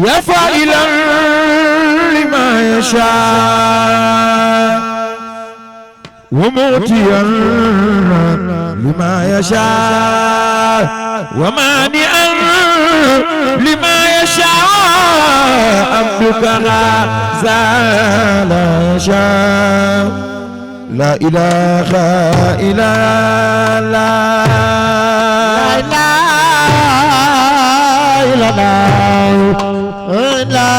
يا فاعلا لما يشاء ومعطيا لما يشاء ومانعا لما يشاء عبدك لا زال يشاء لا إله إلا الله لا إله إلا الله لا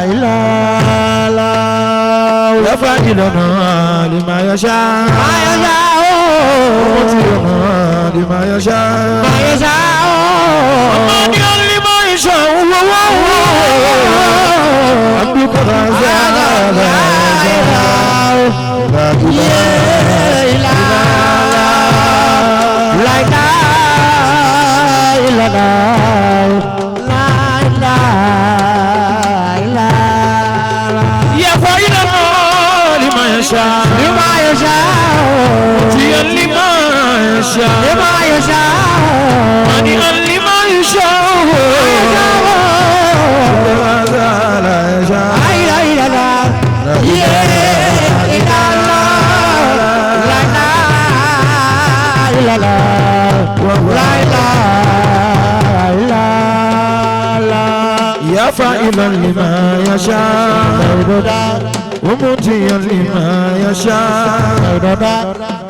إله يا فاعلنا لما يشاء لما يشاء ومانعا لما يشاء عبدك لا زال لا إله إلا الله لا إله إلا الله لا إله إلا الله يا فاعلنا لما يشاء لما يشاء لما يشاء مانعا لما يشاء لا يشاء لا إله إلا الله لا إله إلا الله لا إله إلا الله يا فاعلا لما يشاء ومعطيا لما يشاء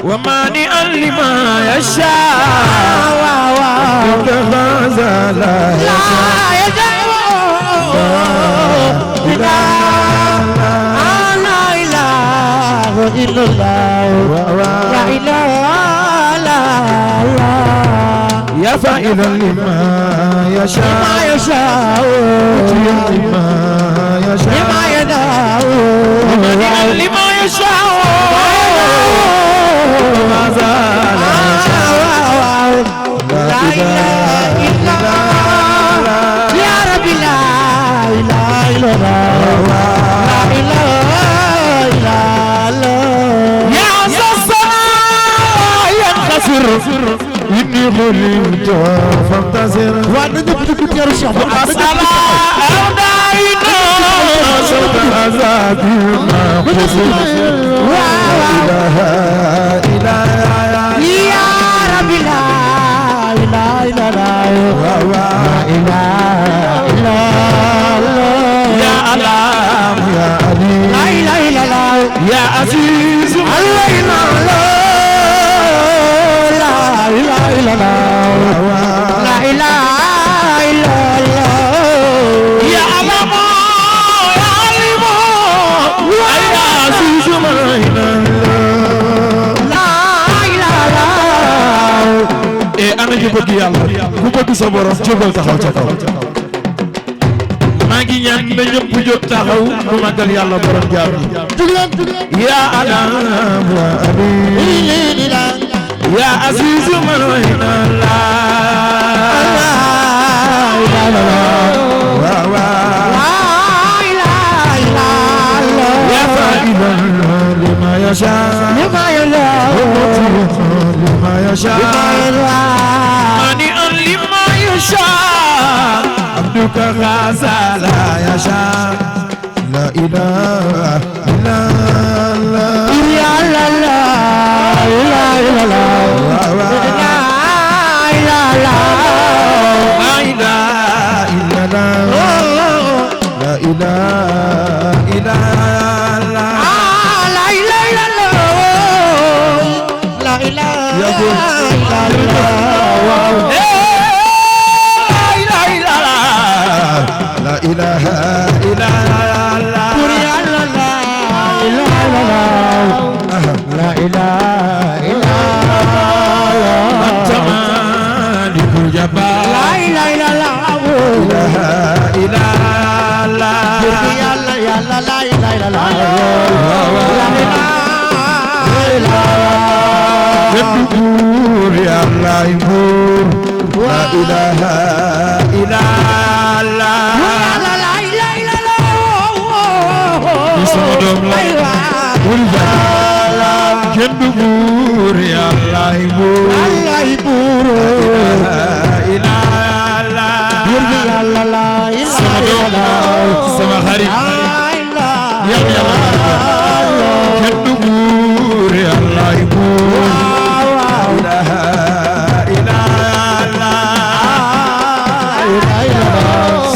ومانعا لما يشاء عبدك هذا لا يشاء لا إله إلا الله لا إله إلا الله يا فاعلا لما يشاء لما يشاء ومانعا لما يشاء ما زال لا إله إلا الله يا رب لا إله إلا الله لا إله إلا الله يا عز الصلاة ينتصر إني خلقت فانتصر وأنا نبتك يا رشاق الصلاة أودعينا صوت العذاب ما قصر لا إله إلا الله يا رب لا إله إلا الله لا إله إلا الله يا الله يا عليم لا إله إلا الله يا عزيز الله إلا الله لا إله إلا الله لا إله إلا الله يا علم يا عليم يا عزيز ما إله لا إله إلا الله إيه أنا جبت يا الله جبت صبر جبت تخاو تخاو maa ngi ñaan na ñëpp jóg taxaw bu magal yàlla borom jaam yi ya alam wa abi ya aziz man wayna la ya fa'ilan lima yasha lima yasha mani'an lima yasha عبدك غازا لا يشاء لا إله إلا الله يا الله لا إله إلا الله لا إله إلا الله لا إله إلا الله لا إله إلا الله لا إله إلا الله لا إله إلا الله لا إله إلا الله أنت مالك الجبار لا إله إلا الله لا إله إلا الله يا الله لا إله إلا الله لا إله إلا الله يا الله يمور لا إله إلا الله Sodom la Ulala kenn du buur Yàlla buur Allah buur la ilaha illallah xarit yow yàlla kenn du buur yàlla ay buur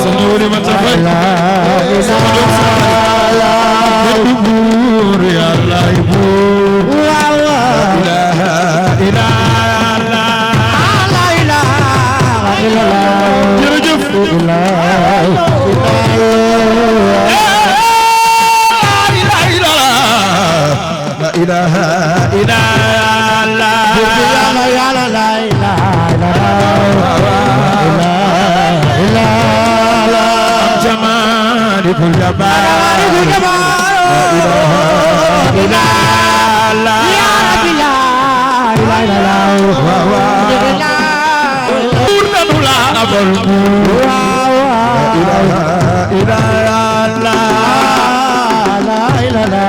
sanuri ma tafay kenn du buur yàlla ay buur jërëjëf la ilaha illallah ya la la ilaha jamalul jabbar la ilaha illallah ya rabbi la ilaha illallah purnanula abul la ilaha illallah la ilaha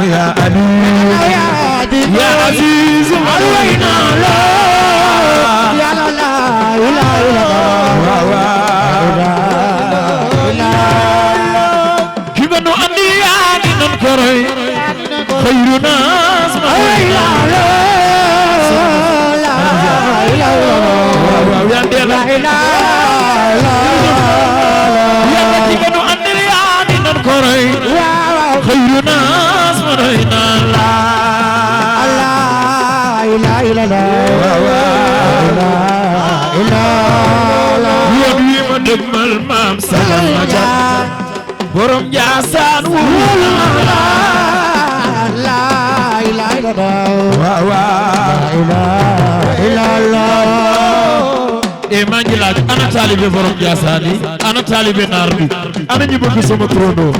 يا علي يا عزيز علينا لا يا لا لا لا لا كيف نؤدي يعني ننكري خير ناس ما لا لا لا لا لا يا كيف نؤدي يعني ننكري خير ناس مرينا لا لا لا لا لا يبي من المام سلام جا برم جاسان لا لا لا لا لا أنا طالب برم جاساني أنا طالب ناربي أنا نبغى سما ترونو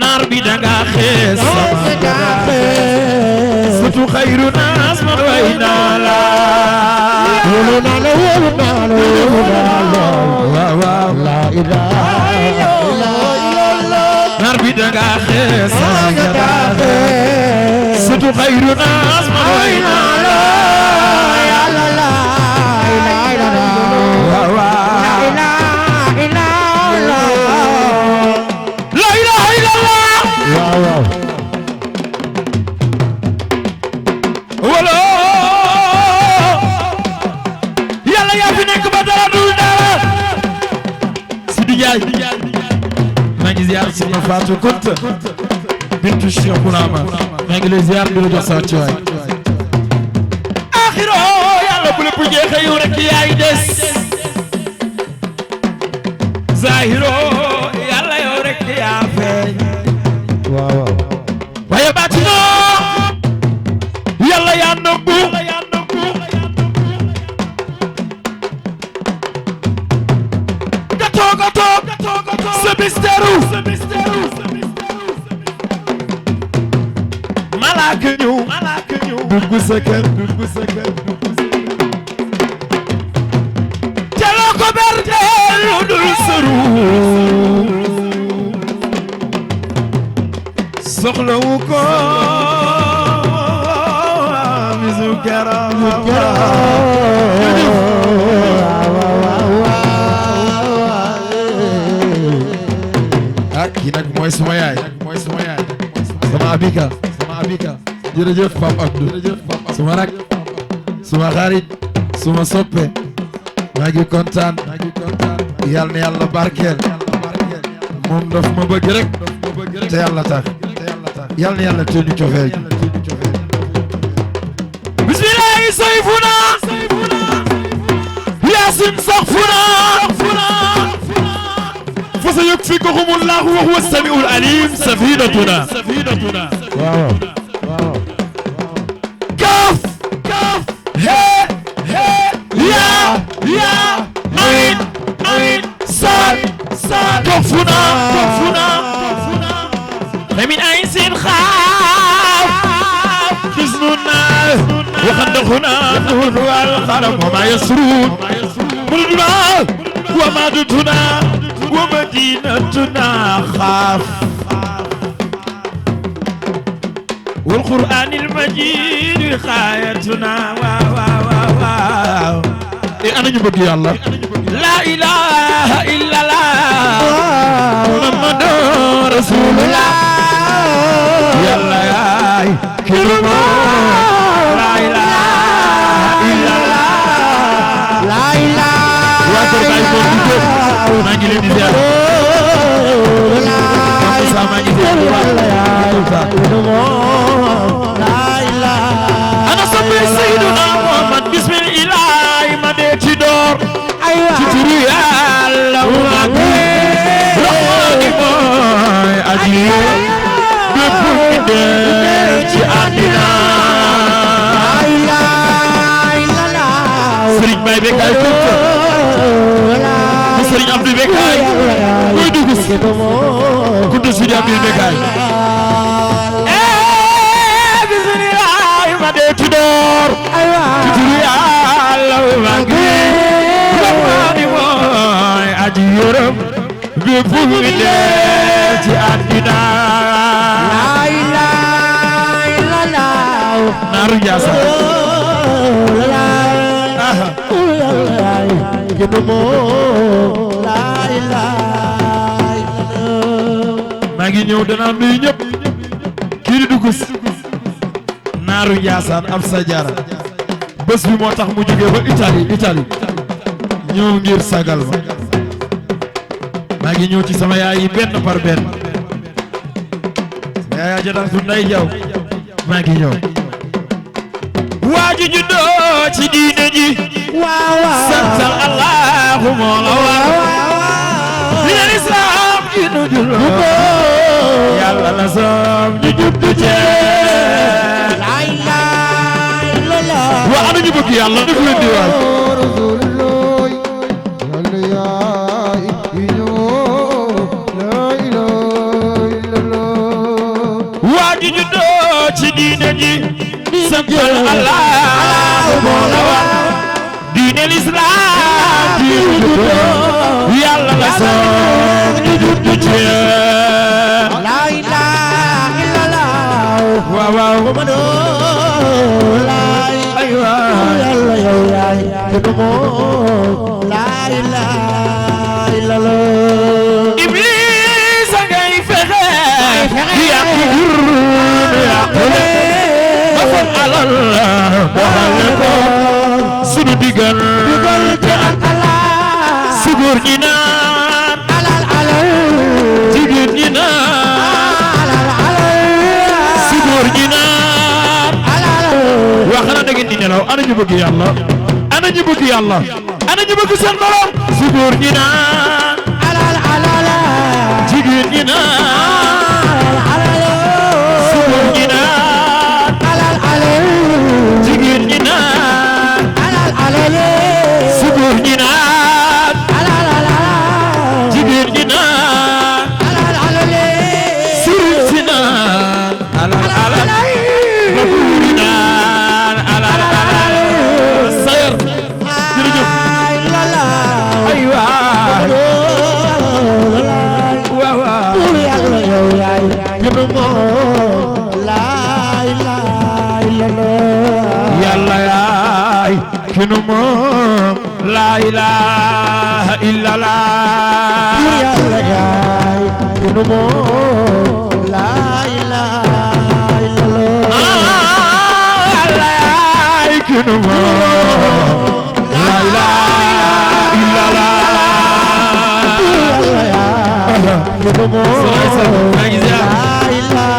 نار بدنا خيس ستو خير ناس مرينا لا ولنا لا لا إله إلا الله نار بدنا خيس ستو خير ناس مرينا لا لا لا wala yàlla yaa fi nekk ba dara dul dara Sidi Ndiaye maa ngi ziar Sidi Fatou Kounta bintu Cheikh Bourama maa ngi lay ziar di la jox sa wàccuwaay axiro yàlla bu lépp jeexee yow rek yaay des zahiro yàlla yow rek yaa feeñ waaw waaye baatino yàlla yaa nëbbu nga toog sa mystère malaaka ñëw dugg sa kër jaloo ko berdee lu dul sëru soxlawu ko bisu garam kii nag mooy suma yaay sama abika jërëjëf Pape Abdou suma rak suma xarit suma soppe maa ngi kontaan yàlla na yàlla barkeel moom daf ma bëgg rek te yàlla tax yàlla na yàlla tënnu cofeel bismillahi sayfuna yasin saxfuna فسيكفيكهم الله وهو السميع العليم سفينتنا كف هي يا عين صاد فمن أيس خاف حزننا وخندقنا نور والخرم وما يسرون ملدنا ومادتنا ومدينتنا خاف والقرآن المجيد خايتنا أنا نبغي الله لا إله إلا الله محمد رسول الله يلا يا كريم لا إله إلا الله لا إله إلا الله ما نجي لديا sama ngi لا إله أنا صبي سيدنا محمد بسم الله ما ديتي دور تتري الله رحمن موي أجي بفوق ديتي أدينا لا إله إلا الله سريج باي بكاي سريج عبد بكاي كودوس كودوس سريج عبد بكاي بسم الله ما ديتي دور تتري الله رحمن موي أجي يرم بفوق ديتي أدينا لا إله إلا الله نار جاسا maa ngi ñëw danaa nuyu ñëpp kii di dugg naaru Njaasaan ab sa jaara bés bi moo tax mu jógee ba Italie ñëw ngir sagal ma maa ngi ñëw ci sama yaay yi benn par benn sama yaay ja su nday jaw maa ngi ñëw waaju juddoo ci diine ji santal Allahu moo la war diine lislaam ji nu julloo yàlla la soom ñu juddu cee la ilaha illallah waa ana ñu bëgg yàlla def leen di waay waaju juddoo ci diine ji santal Allahu moo la war diine lislaam ji nu juddoo yàlla la soom ñu juddu cee la ilaha illallah waaw waaw Muhammadu aywa yàlla yow yaay kenn moo la ilaha illallah Iblis ngay fexe yàq dafa alal doxale ko sunu digal ak Allah su góor ñi naan alal jigéen ñi naan su góor ñi naan wax na da ngeen di nelaw ana ñu bëgg yàlla ana ñu bëgg yàlla ana ñu bëgg seen borom su góor ñi naan jigéen ñi naan su góor ñi naan jigéen ñi naan su góor ñi naan jigéen ñi naan sëriñ si naan babuuri naan sayar jërëjëf ay waay waaw waaw yàlla yow yaay gën moo la ilaha illallah yàlla yaay gën moo la ilaha illallah yàlla yaay gën moo la ilaha illallah yàlla yaay gën moo la ilaha illallah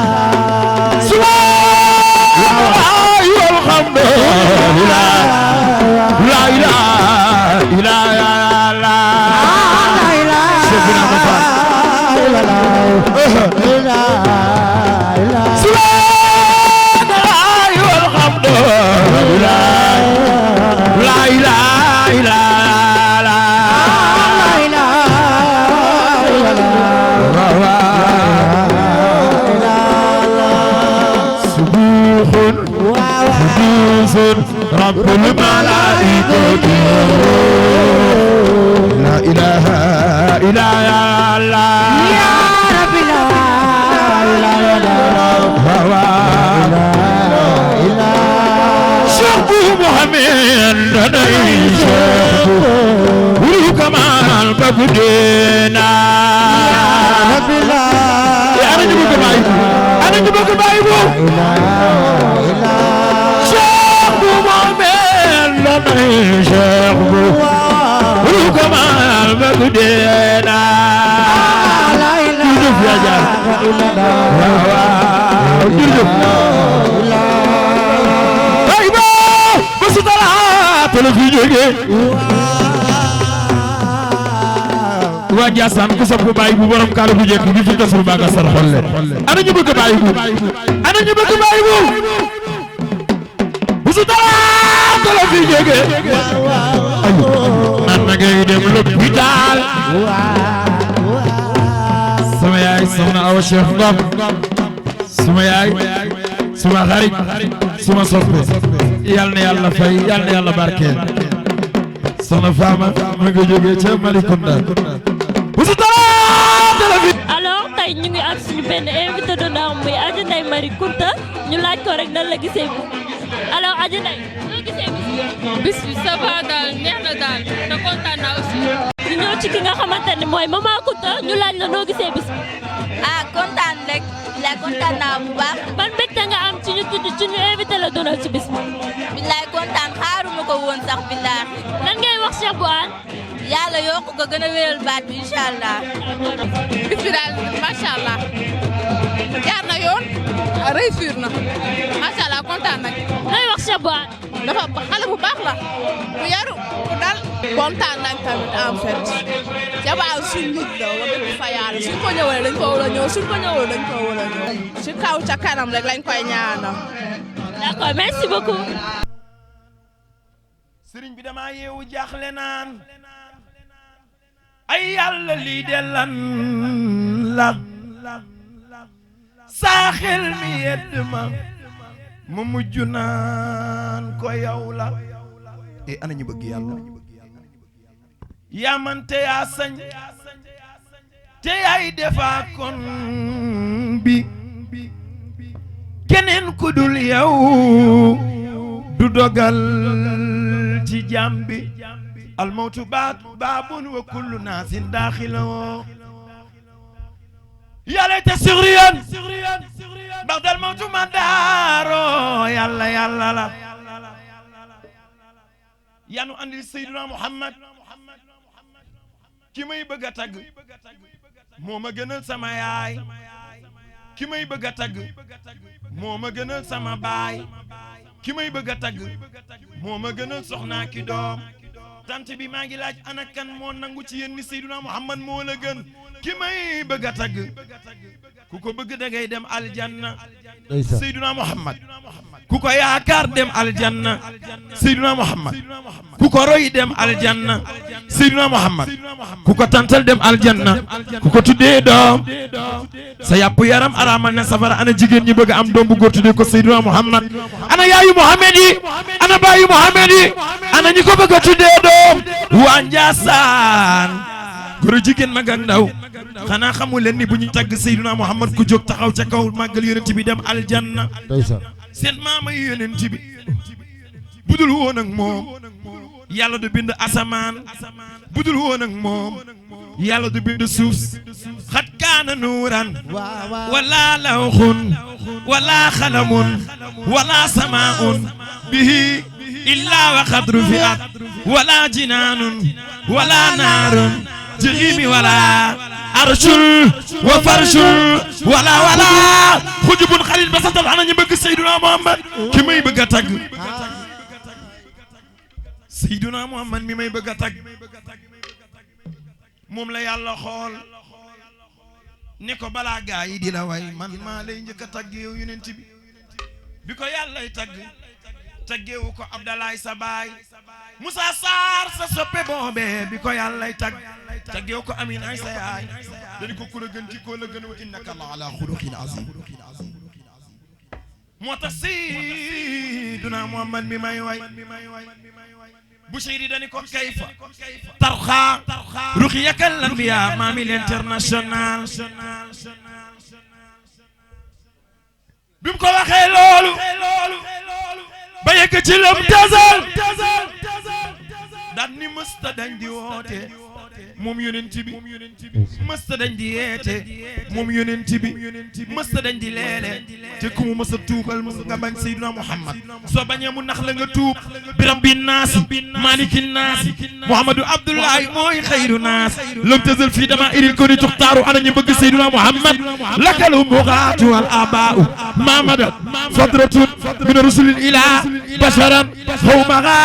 رب الملائكة لا إله إلا الله يا رب لا إله إلا الله شيخ محمد لديش كمال بفدينا يا رب لا أنا جبك بايبو أنا جبك بايبو شيخ محمد لديش كمال بفدينا لا إله إلا الله بايبو بس طلعت تلفزيون waa Ndiassane ku sopp baay bu borom kàlla bu njëkk bi fi tasul baa nga sar xolle ana ñu bëgg baay bu ana ñu bëgg baay bu bu su dara la fi jóge man na ngay dem l'hôpital sama yaay soxna Awa Cheikh Ngom sama yaay suma xarit suma soppe yal na yàlla fay yal na yàlla barkeel soxna Fama ma nga jóge ca Malicounda alors tey ñu ngi ak suñu benn invité d'honneur muy Adji Ndeye Marie Counta ñu laaj ko rek nan la gisee bi alors Adji Ndeye noo gisee bis bi ça va daal neex na daal te kontaan naa aussi. ñu ñëw ci ki nga xamante ne mooy Maman Counta ñu laaj la noo gisee bis bi. kontaan rek bilaay kontaan naa bu baax. ban mbégte nga am ci ñu tudd ci ñu invité la d'honneur ci bis bi. bilaay kontaan xaaruma ko woon sax bilaay. lan ngay wax Cheikh bu Hann. yàlla yokk ko gën a wéyal baat bi incha allah. bis bi daal macha allah jaar na yoon réussir na macha allah kontaan nañ. lay wax Cheikh bu Hann. dafa xale bu baax la bu yaru bu dal. kontaan nañ tamit en fait jabaar suñ nit la wax dëgg fa yàlla suñ ko ñëwee dañ ko war a ñëw suñ ko ñëwee dañ ko war a ñëw. ci kaw ca kanam rek lañ koy ñaanal. d'accord merci beaucoup. sëriñ bi dama yeewu jaaxle naan ay yàlla lii de lan la saa xel mi yedd ma mu mujj naan ko yow la e ana ñu bëgg yàlla yaa man te yaa sañ te yaay defaa kon bi keneen ku dul yow du dogal ci jambi almawtu baabun wa kullu naasin daaxilawo ya layta sugriyan ba'da almawtu madaaro yàlla yàlla la yanu andil Seydina Muhammad ki may bëgg a tagg moo ma gënal sama yaay ki may bëgg a tagg moo ma gënal sama baay ki may bëgg a tagg moo ma gënal soxnaa ki doom tant bi maa ngi laaj ana kan moo nangu ci yéen ni Seydina Muhammad moo la gën ki may bëgg a tagg ku ko bëgg da ngay dem aljanna Seydina Muhammad ku ko yaakaar dem aljanna Seydina Muhammad ku ko roy dem aljanna Seydina Muhammad ku ko tantal dem aljanna ku ko tuddee doom sa yàpp yaram araamal na safara ana jigéen ñi bëgg am doom bu góor tuddee ko Seydina Muhammad ana yaayu Muhammad yi ana baayu Muhammad yi ana ñi ko bëgg a tuddee doom waa Njaasaan góor jigéen mag ak ndaw xanaa xamu leen ni bu ñu tagg Seydina Muhammad ku jóg taxaw ca kaw màggal yonent bi dem aljanna seen maama yi yonent bi budul woon ak moom yàlla du bind asamaan budul woon ak moom yàlla du bind suuf xat kaana nuuran wala lawxun wala xalamun wala samaun bihi illa wa qad rufi'at wala jinaanun wala naarun jahimi wala arshul wa farshul wala xujubun xalil ba satal ana ñu bëgg Seydina Muhammad ki may bëgg a tagg Seydina Muhammad mi may bëgg a tagg moom la yàlla xool ne ko balaa gaa yi di la way man maa lay njëkk a tagg yow yonent bi ko yàllay tagg taggeewu ko Abdalaay sa baay Moussa Sarr sa soppe boobe bi ko yàllay tagg taggeewu ko Amin ay sa yaay dañu ko ku la gën ci ko la gën wa innaka la ala xuluqin azim moo tax Seydina Muhammad mi may way Bushayri dani ko kayfa tarxa ruqiyakal anbiya maami l'international bi mu ko waxee loolu ba yegg ci lam tasal daan ni mësta dañ di woote moom yonent bi mësta dañ di yeete moom yonent bi mësta dañ di leele te ku mu mësa tuubal nga bañ Seydina Muhammad soo bañee mu nax la nga tuub biram bi naas maliki naas Muhammadu Abdullahi mooy xayru naas lam tazal fii dama iril ko ni tuxtaaru ana ñu bëgg Seydina Muhammad lakal ummuxaatu wal abaau mamada fadratun min rusulil ilah basharan hawmaha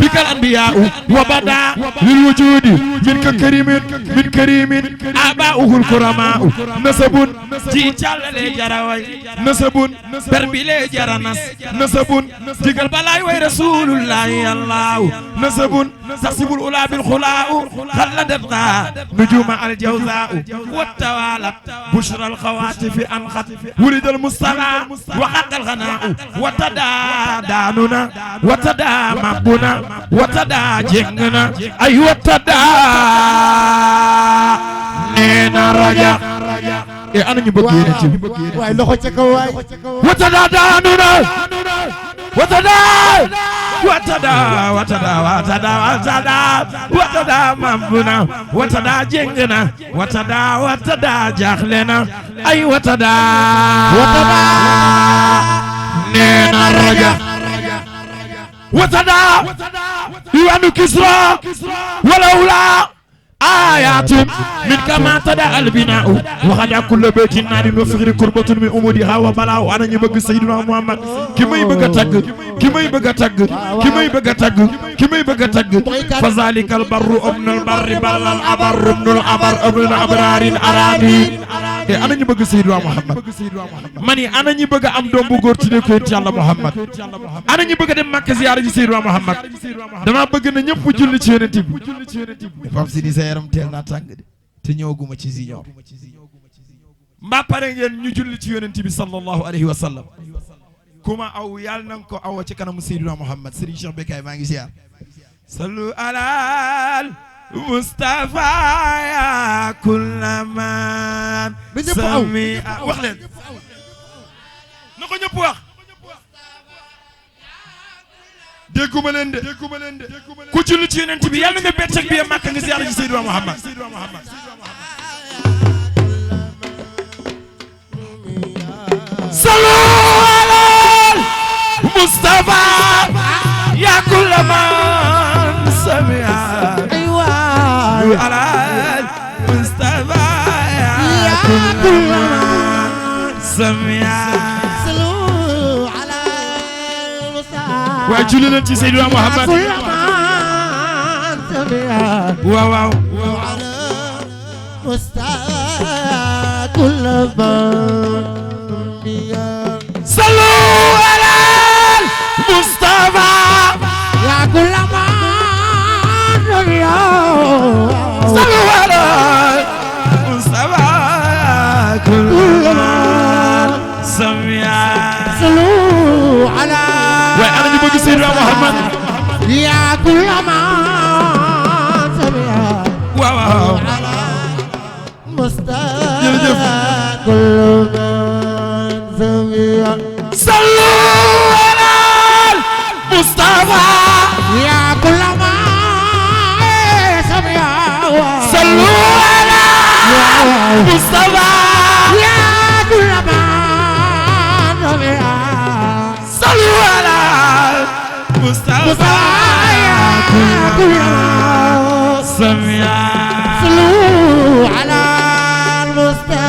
bikal anbiyaau wa bada lil wujudi min ka min karimin abaauhul kuramaau nasabun ci càllale jaraway nasabun berbile jaranas nasabun digal balay way rasulullahi allahu nasabun taxsibul ula bil khulaau khalladatha nujuma al jawzaau wattawalat bushra al khawatif anqat ولد المصطفى وحق الغناء وتدا داننا وتدا مبنا وتدا جننا أي وتدا نينا رجا إيه أنا نبغي نجيب واي لو خشك واي وتدا داننا وتدا وتدا وتدا وتدا وتدا وتدا مبنا وتدا جننا وتدا وتدا جاخلنا أي وتدا وتدا نينا رجا وتدا يوانو كسرى ولولا آيات من كما تدعى البناء وخدع كل بيت نار وفغر كربة من أمودها وبلاء أنا نبغي سيدنا محمد كما يبغى تاج كما يبغى تاج كما يبغى تاج كما يبغى تاج فذلك البر ابن البر بل الأبر ابن الأبر ابن الأبرار الأراني أنا نبغي سيدنا محمد ماني أنا نبغى أم دوم بغور تدك إن محمد أنا نبغى دم مكة زيارة سيدنا محمد دم بغى نجيب بجول تشيرتي فامسيني yaram teel naa tàng de te ñëwaguma ci Junior mbaa pare ngeen ñu julli ci yonent bi sallallahu alayhi wa sallam kuma aw yàlla na nga ko aw ci kanamu Seydina Muhammad Serigne Cheikh Bekay maa ngi ziar sallu alal Mustafa ya kullaman sami wax leen na ko ñëpp wax dégguma leen de ku julli ci yonent bi yàlla nga bett ak bi Makka nga ziyaara ci Seydina Muhammad sallu alal Mustafa ya kulla man sami'a aywa alal Mustafa ya kulla man sami'a waaye julli leen ci Seydina Muhammad waaw waaw sallu ala Mustafa ya kulla man sallu ala Mustafa kulla man sami'a sallu ala waaye ana ñu bëgg Seydina Muhammad ya kulla man sami'a waaw waaw Mustafa kulla man sami'a sallu ala Mustafa ya kulla man sami'a sallu ala Mustafa ya kulla man sami'a sallu ala Mustafa ya kulla sami'a sallu ala Mustafa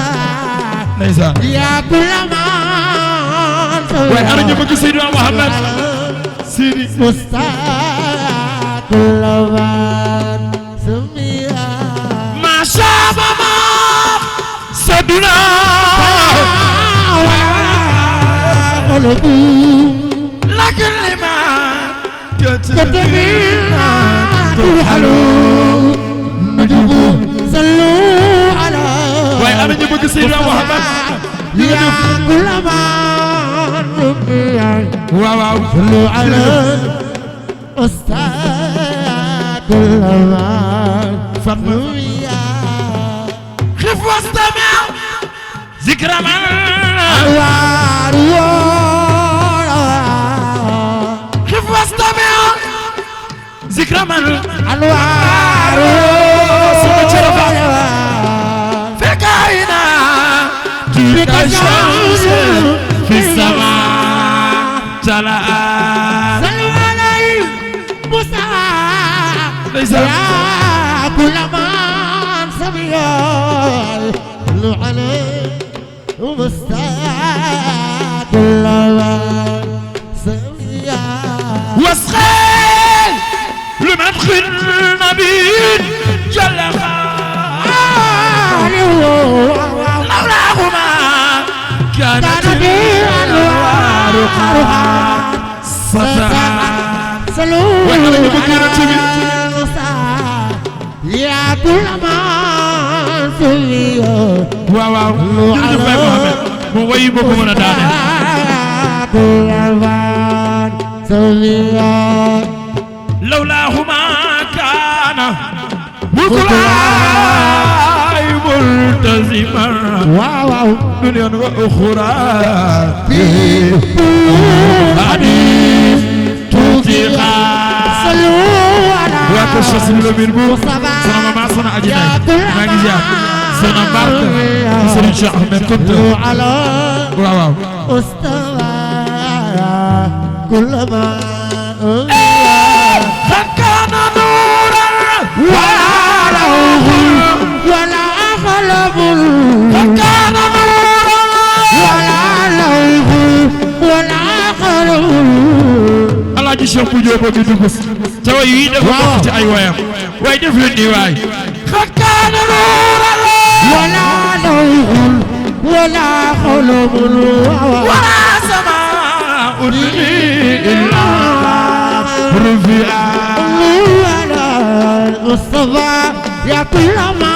ndeysaan ya kulla man sami'a waaye ana ñu bëgg Seydina Muhammad Sidi Mustafa kulla man sami'a ma shaba ma saduna لكن لما كتبنا ترحلوا نجوبوا صلوا على وين أنا نجيبك سيدنا محمد يا كل ما واو صلوا على أستاذ الأمان فنويا خف واستمع ذكر من أنوار خف واستمع ذكر من أنوار في الكائنات تلك الشمس في السماء تلا صلوا عليه ليس يا كل من سمع صلوا عليه ومستعد الأمان سمع واسخين لمدخل النبي جل لولاهما كانت الأنوار سطعا يا كل ما سمع واو مو ويبكم انا دانا كل من سمع لولاهما كان وكلاي ملتزما واو دنيا واخرى حديث توثيقا صلوا على وكشف البربو سلام ما صنع اجناي ما جيا سلام بارك سيرين شيخ احمد كنت على واو استوى كل ما كان نورا ولا خلف كان نورا ولا لوح ولا خلف Alaaji Cheikh bu Jóob bi dugg taw yi dafa bokk ci ay wayam way def leen di waay xakkaana nuuran ولا لوح ولا خلف ولا سماء إلا رفيعا ولا المصطفى يا كل ما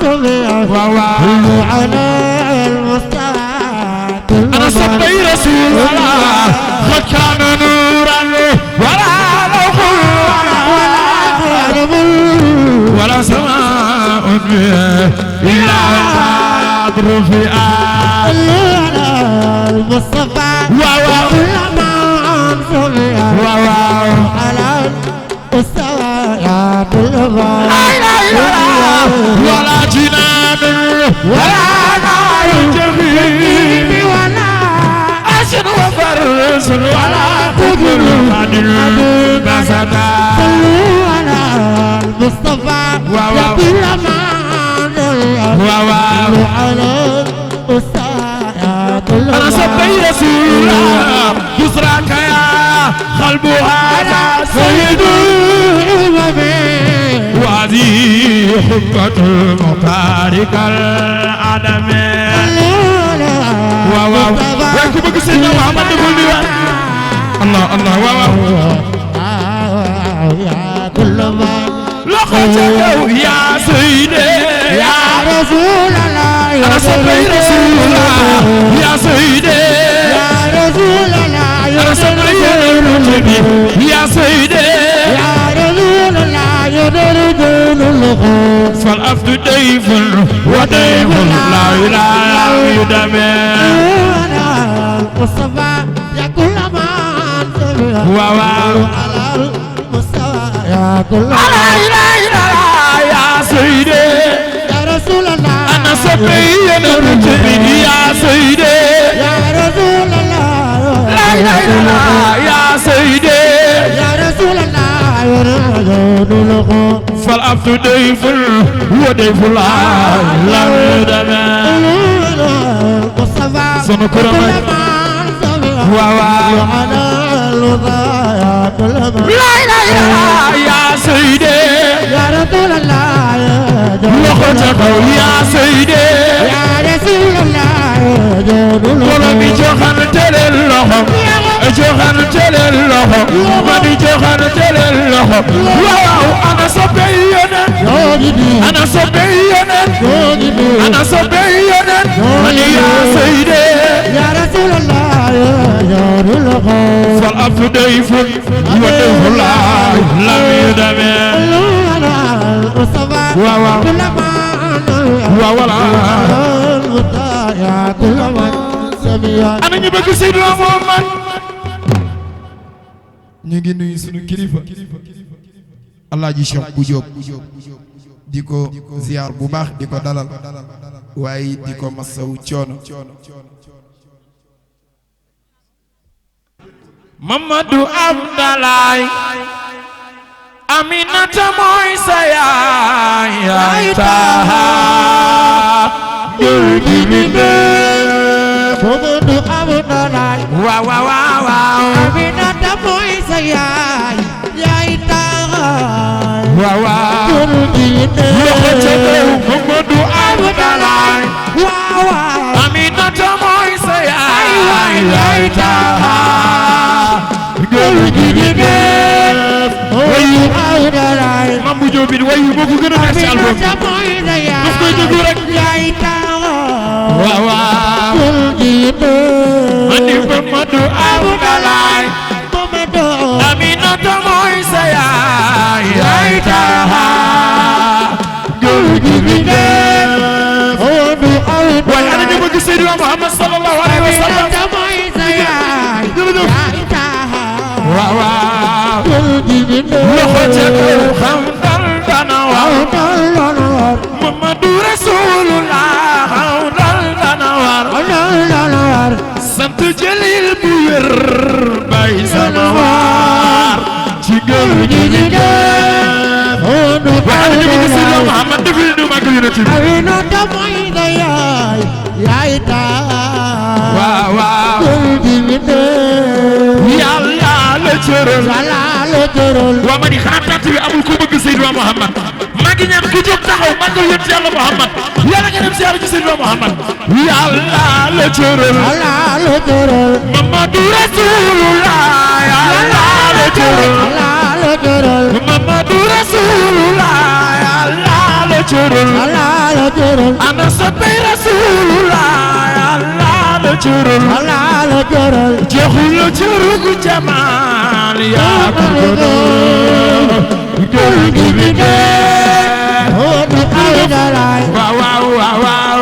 سمع على المصطفى أنا صبي رسول الله قد كان نورا ولا لوح ولا سماء إلا رفيعا المصطفى كل ما سمع على المصطفى يا كل ما ولا جنان ولا نار جحيم ولا أسن وفرس ولا قدر قدر بسطا على المصطفى يا كل ما على المصطفى يا كل أنا صبي رسول الله بصرك يا قلب هذا سيد وهذه حبة المطارق العدم واو وينكم بك سيدنا محمد نقول لي الله الله واو يا كل ما لقد يا سيدي يا رسول الله أنا صبي رسول الله يا سيدي يا رسول الله أنا صبي يا سيدي يا رسول الله يدرج الخوف فالأفضل ضيف وضيف لا إله يدمر المصطفى يا كل ما سمع واو على المصطفى يا كل ما لا إله إلا الله يا سيدي يا رسول الله أنا صبي يا سيدي يا رسول الله لا إله إلا الله يا سيدي يا رسول الله يدرج الخوف فالأفضل ضيف وضيف لا يدمر المصطفى سنكرم كل ما سمع واو على الوضايا كل ما لا إله إلا الله يا سيدي يا رسول الله لقد يا سيدي يا رسول الله wala mi joxante leen loxo joxante leen loxo ma di joxante leen loxo waaw ana soppe yonent ana soppe yonent ana soppe yonent man ya Seydi يا رسول الله أفديف وديف الله لم يدمن واو أنا نبغى سيدنا محمد نيجي نوي سنو كليفة الله يشوف بوجوب ديكو زيار bu baax diko dalal waaye diko masawu coono Mamadou Abdalaay Aminata mooy sa yaay taha Mamadou Abdalaay waaw waaw waaw Aminata mooy sa yaay taha waaw waaw loxo ca kaw Mamadou Abdalaay waaw waaw Aminata mooy sa yaay taha wayu Abdalaay Mambu Jóob bi wayu moo ko gën a neex ci album daf koy déglu rek waaw waaw andi Mamadou Abdalaay Aminata mooy sa yaay taha waaye ana ñu bëgg Seydina Muhammad sallallahu alayhi wa sallam waaw waaw loxo ca kaw xam dal dana war Muhammadu Rasulullah xam dal dana war sant Jalil bu wér bay sama war ci gër ñi ñi def waaye ana ñu bëgg Seydina Muhammad defil ñu mag yonent bi waaw waaw yàlla la cëral waa ma ni xanaa tàtt bi amul ku bëgg Seydina Muhammad maa ngi ñaan ku jóg taxaw màggal yonent Yàlla Muhammad yàlla nga dem siyaare ci Seydina Muhammad yàlla la cëral Mamadu Rasulullah yàlla la cëral Mamadu Rasulullah yàlla la cëral ana soppay Rasulullah yàlla la cëral jeexul la cëru gu jamaal yaa ko gën gi bi dee waaw waaw waaw waaw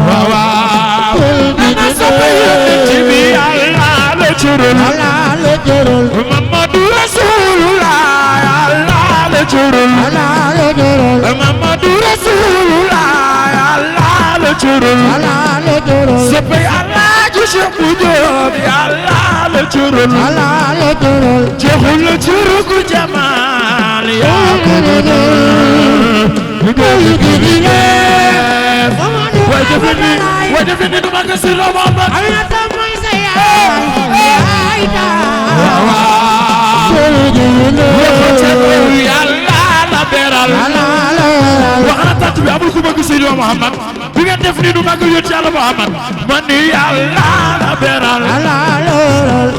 waaw waaw ana soppay yonent bi yàlla la cëral Mamadu Rasulullah yàlla la cëral Mamadu Rasulullah yàlla la cëral soppay Alaaji Cheikh bu Jóob yàlla la cëral jeexul la cëru gu jamaal yaa ko way defe ni du mag si Muhammad yàlla la beral wax na tàtt bi amul ku bëgg Seydina Muhammad bi ngeen def ni du mag yonent Yàlla Muhammad man ni yàlla la beral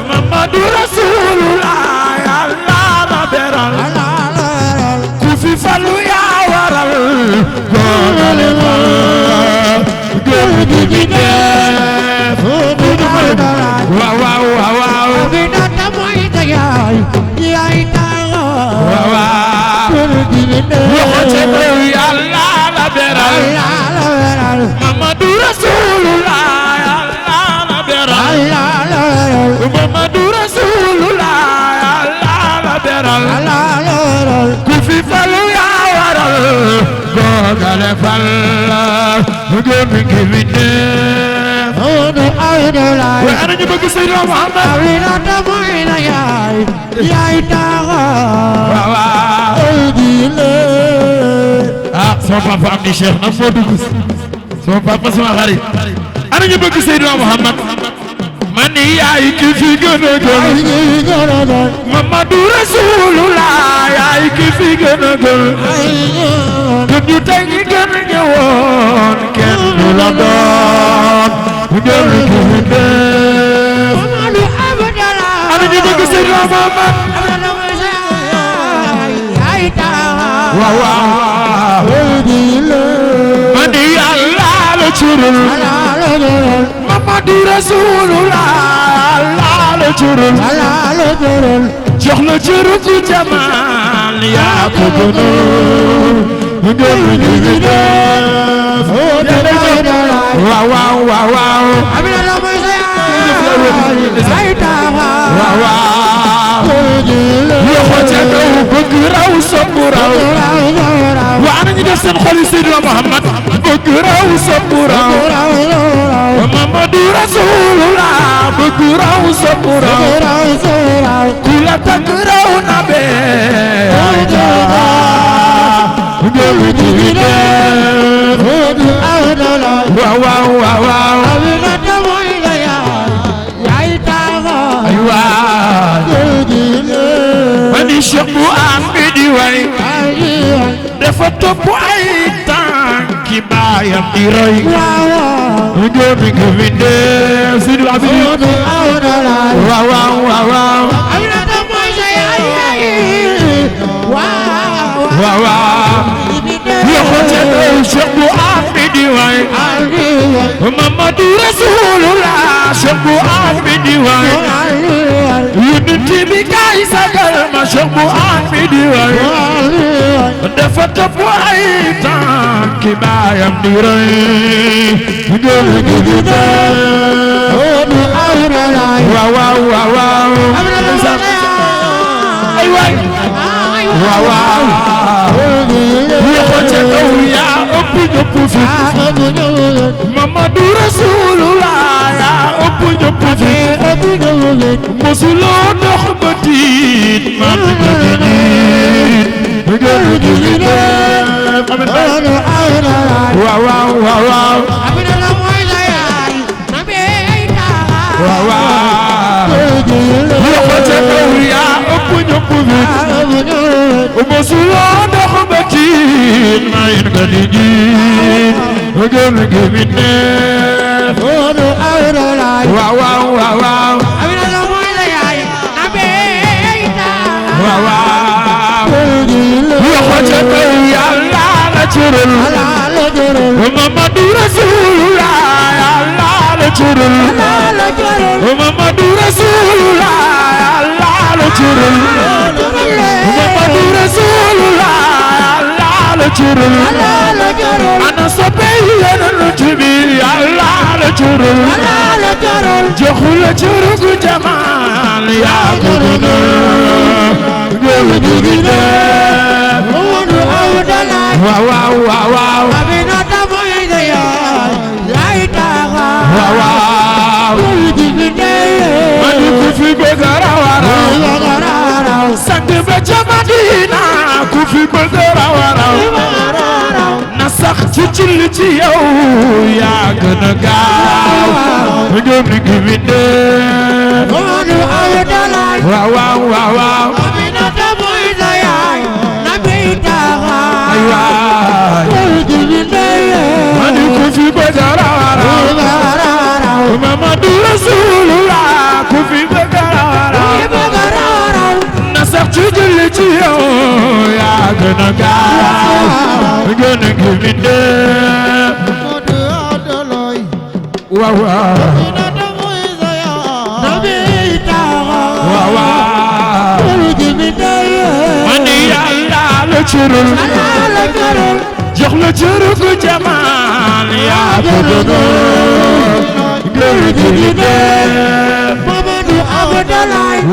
Mamadu Rasulullah yàlla la beral ku fi falu yaa waral góorale ma góor gi di def waaw waaw waaw waaw loxo ca kaw yàlla la beral Mamadu Rasulullah yàlla la beral Mamadu Rasulullah yàlla la beral ku fi falu yaa waral googale fal góor gi bi def waaye ana ñu bëgg Seydina Muhammad waaw waaw ah sama papa am ni Cheikh nag moo dugg sama papa sama xarit ana ñu bëgg Seydina Muhammad man ni yaay ki fi gën a gën Mamadu Rasulullah yaay ki fi gën a gën ñun ñu tey ñi gën a ñëwoon kenn du la doon gën ki fi def ana ñu bëgg Seydina Muhammad waaw waaw man ni yàlla la cëral Muhammadu Rasulullah Allah la cërul jox la cëru ku jamal yaa ko gënal ngeen ñu ngi def waaw waaw waaw waaw amina la mooy sa yaay waaw waaw loxo ca kaw bëgg raw sopp raw waa nañu def seen xol yi Seydina Muhammad bëgg raw sopp raw Muhammadu Rasulullah bëgg raw sopp raw ku la tagg raw na bee waaw waaw waaw waaw mani Cheikh bu am bi di way dafa topp ay tànki baayam di roy ngóobi ngóobi dee Sidi Abdou waaw waaw waaw waaw waaw waaw loxo ca kaw Cheikh bu am bi di way Muhammadu Rasulullah Cheikh bu am bi di way yonent bi kay sagal ma Cheikh bu am bi di way dafa topp ay tànki baayam di roy waaw waaw waaw waaw ay waay waaw waaw loxo ca kaw yaa ëpp ñëpp fi Muhammadu Rasulullah yaa ëpp ñëpp fi mosuloo dox ba tiit man ma waaw waaw waaw waaw waaw waaw loxo ca kaw yaa ëpp ñëpp fi mosuloo dox ba tiit man nga di jiit gëm gëm ne waaw waaw waaw waaw waaw waaw loxo ca kaw Yàlla la cëral Muhammadu Rasulullah Yàlla la cëral Muhammadu Rasulullah Yàlla la cëral Muhammadu Rasulullah Yàlla la cëral ana soppe Yonent bi Yàlla la cëral joxu la cëru gu jamal yaa ko waaw waaw waaw waaw waaw waaw mani ku fi bëgg raw sang ba ca Madina ku fi bëgg raw na sax ci cilli ci yow yaa gën a gaaw ngëm ni ngi winde waaw waaw waaw waaw ay waay mani ku fi bëgg raw Muhammadu Rasulullah ku fi bëgg raw na sax ci julli ci yow yaa gën a gaaw gën a ngi winde waaw waaw waaw waaw mani Yàlla la cërul jox la cëru gu jamal yaa ko gënal gën gi de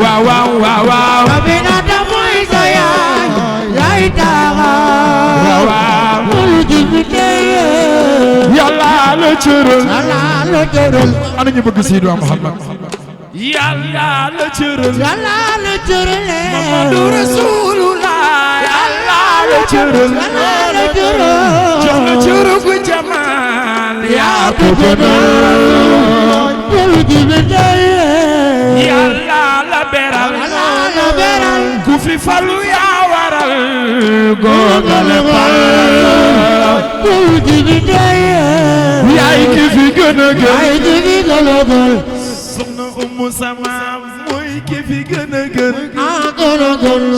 waaw waaw waaw waaw waaw waaw Yàlla la cërul ana ñu bëgg Seydina Muhammad Yàlla la cërul Muhammadu Rasulullah Yàlla la cërul jox la cëru gu jamal yaa ko gënal Yàlla la beral ku fi falu yaa waral góogale pal yaay ki fi gën a gën soxna Umu Sama mooy ki fi gën a gën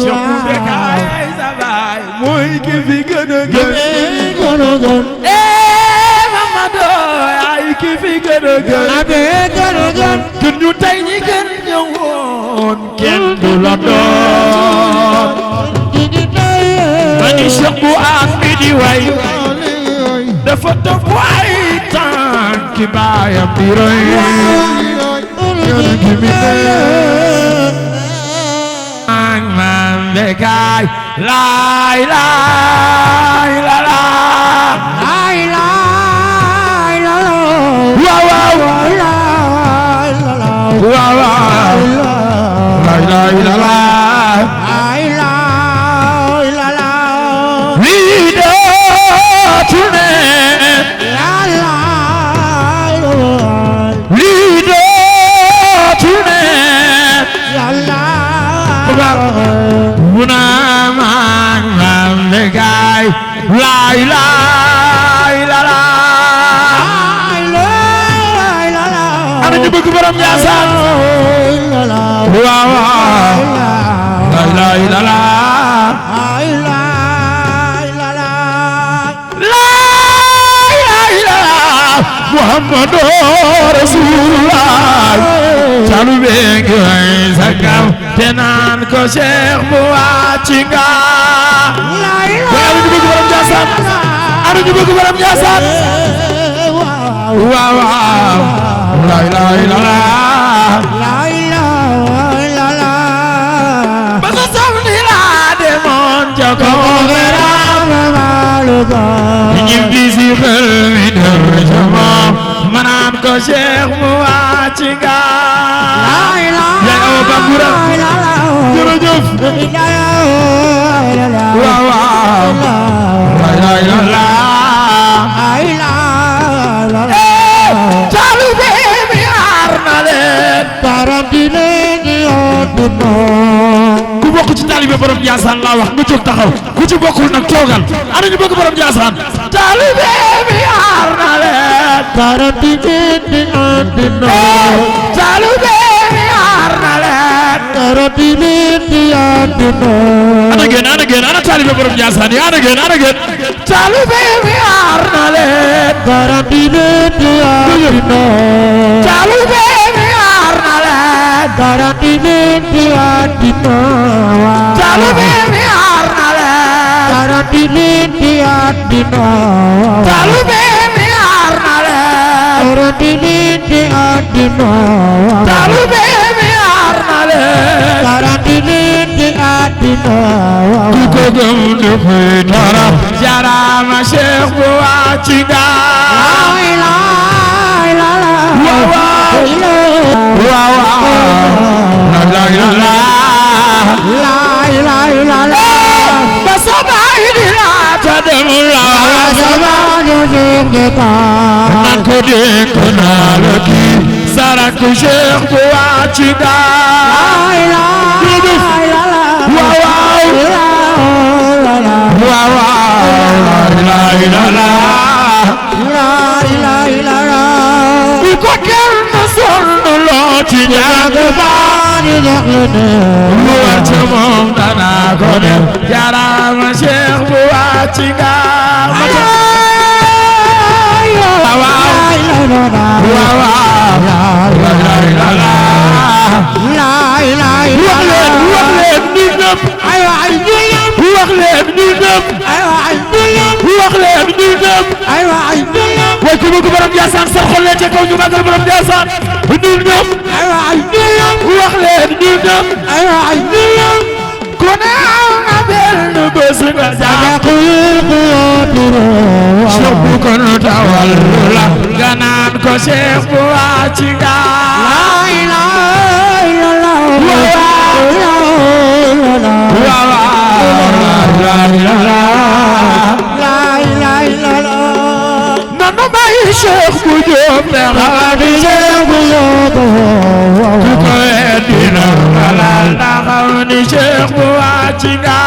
Cheikh Bekay sa baay mooy ki fi gën a gën Mamadou yaay ki fi gën a gën gën ñu tey ñi gën ñëwoon kenn du la doon mani Cheikh bu ak mi di way dafa topp ay tànki baayam di roy yéen gi mi ang man bekay lay lay la la lay lay la la wow wow lay la la wow wow lay lay la la lay lay la la we do tonight la la we do tonight la la Buna man man the guy lay lay la la lay la la ana ñu bëgg borom Njaasaan waaw waaw lay lay la la lay lay la la lay lay la la Muhammadu Rasulullah salu bengi sakam tenan ko Cheikh bu wàcci nga lay lay ñu bëgg borom Njaasaan ana ñu bëgg borom Njaasaan waaw waaw lay lay la la lay lay la la ba sa samedi la demoon ca ko ñi bisi xel mi der ca moom manaan ko Cheikh bu wàcci nga lay lay ya o bangura jërëjëf waaw waaw lay lay la la lay lay la taalibe mi aar na leen taram di leen yodduna ku bokk ci taalibe borom Njaasaan laa wax nga jóg taxaw ku ci bokkul nag toogal ana ñu bëgg borom Njaasaan taalibe mi aar na leen taram di leen yodduna taalibe mi aar na leen taram di leen yodduna ana gën ana taalibe borom Njaasaan yi ana gën taalibe mi aar na leen taram di leen yodduna taalibe mi aar na leen taram di leen yodduna taalibe mi aar na leen taram di leen yodduna taalibe mi aar na leen taram di leen yodduna taalibe mi aar na leen taram di leen yodduna ku ko gëm dafay dara jarama Cheikh bu wàcci nga lay lay la la waaw waaw lay lay la la lay lay la la ba sabay di la ta dem la sabay di ngeta nan ko dénk naa la kii sarak Cheikh bu wàcci nga lay lay la la waaw waaw lay la la lay lay la la bu ko kenn sonn loo ci ñàkk baani ñaxle mu war ca moom dana ko def jarama Cheikh bu wàcci nga waaw lay la la lay lay wax leen ñu ñëpp ay waay ñu ñëpp wax leen ñu ñëpp ay waay ñu ñëpp wax leen ñu ñëpp ay waay ñu ñëpp way ku bëgg borom Njaasaan sa xol leen ca kaw ñu magal borom Njaasaan ñu ñëpp ay waay ñu ñëpp wax leen ñu ñëpp ay waay ñu ñëpp ku ne am na benn bés nga Cheikh bu ko nu tawal la ganaan ko Cheikh bu wàcci nga lay lay la la nanu may Cheikh bu Jóob ne xaadi Cheikh bu Jóob ku ko dina halal taxaw ni Cheikh bu wàcci nga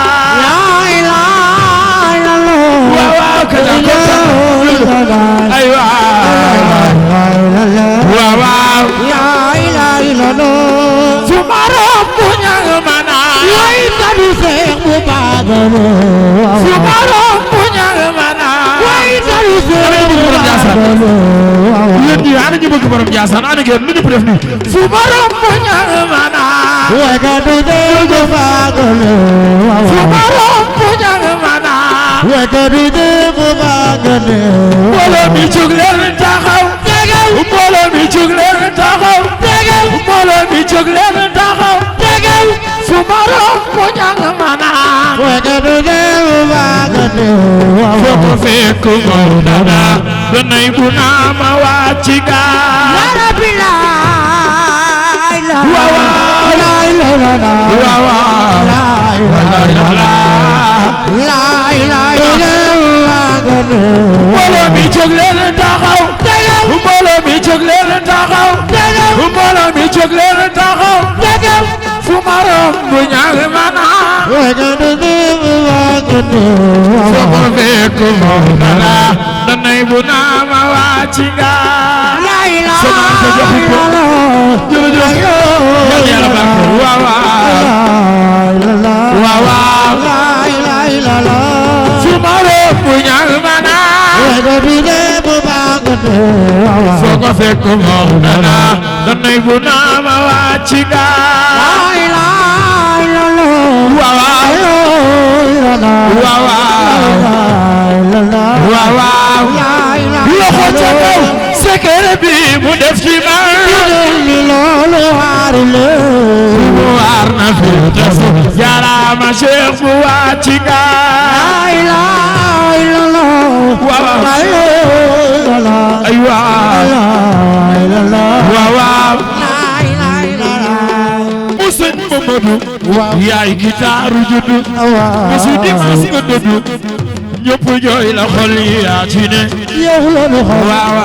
lay lay la la waaw kaja ko ay waaw waaw lay lay la la su marom bu ñang mana lay tadu Cheikh bu baagano su marom bu ñang mana lay tadu Cheikh bu baagano yéen ñi borom Ndiassane ana ngeen lu ñu def nii fu borom bu ñang mana wagadu degu bagale fu borom bu ñang mana wagadu degu bagale mbooloo mi jóg leen taxaw tegal mbooloo mi jóg leen taxaw tegal mbooloo mi jóg leen taxaw tegal fu borom bu ñang mana wagadu degu bagale foo ko fekk moo dana danay bu naama wàcci gaa mbooloo mi jóg leen taxaw mbooloo mi jóg leen taxaw mbooloo mi jóg leen taxaw fu marom bu ñaag mana foo ko fekk moo dana danay bu naama wàcci gaa sama ko joxu ko jërëjëf yàlla baax waaw fu marom bu ñaag mana foo ko fekk moo dana danay bu naama wàcci gaa waaw loxo ca kaw sekere bi mu def ci man mu waar na fi tas jaaraama Cheikh bu wàcci gaa ay waaw Sëñ Mamadou yaay gitaaru juddu musu dimanche nga dëddu ñëpp jooy la xol yi yaa ci ne yow la nu xam waaw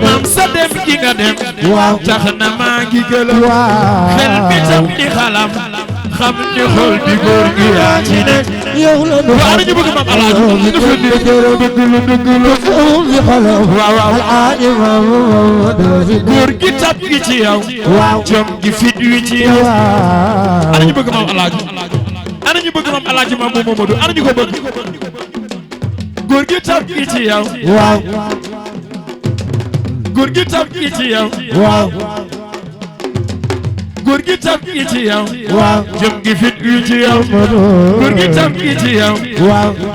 maam sa dem gi nga dem tax na maa ngi gëlëm xel bi tam di xalam xam ni xol bi góor gi yaa ci ne yow la nu waaw ñu bëgg maam Alaaji góor gi tab gi ci yow jom gi fit wi ci yow ana ñu bëgg maam Alaaji ana ñu bëgg maam Alaaji maam bu Mamadou ana ñu ko bëgg góor gi tab gi ci yow góor gi tab gi ci yow góor gi tab gi ci yow jom gi fit wi ci yow góor gi tab gi ci yow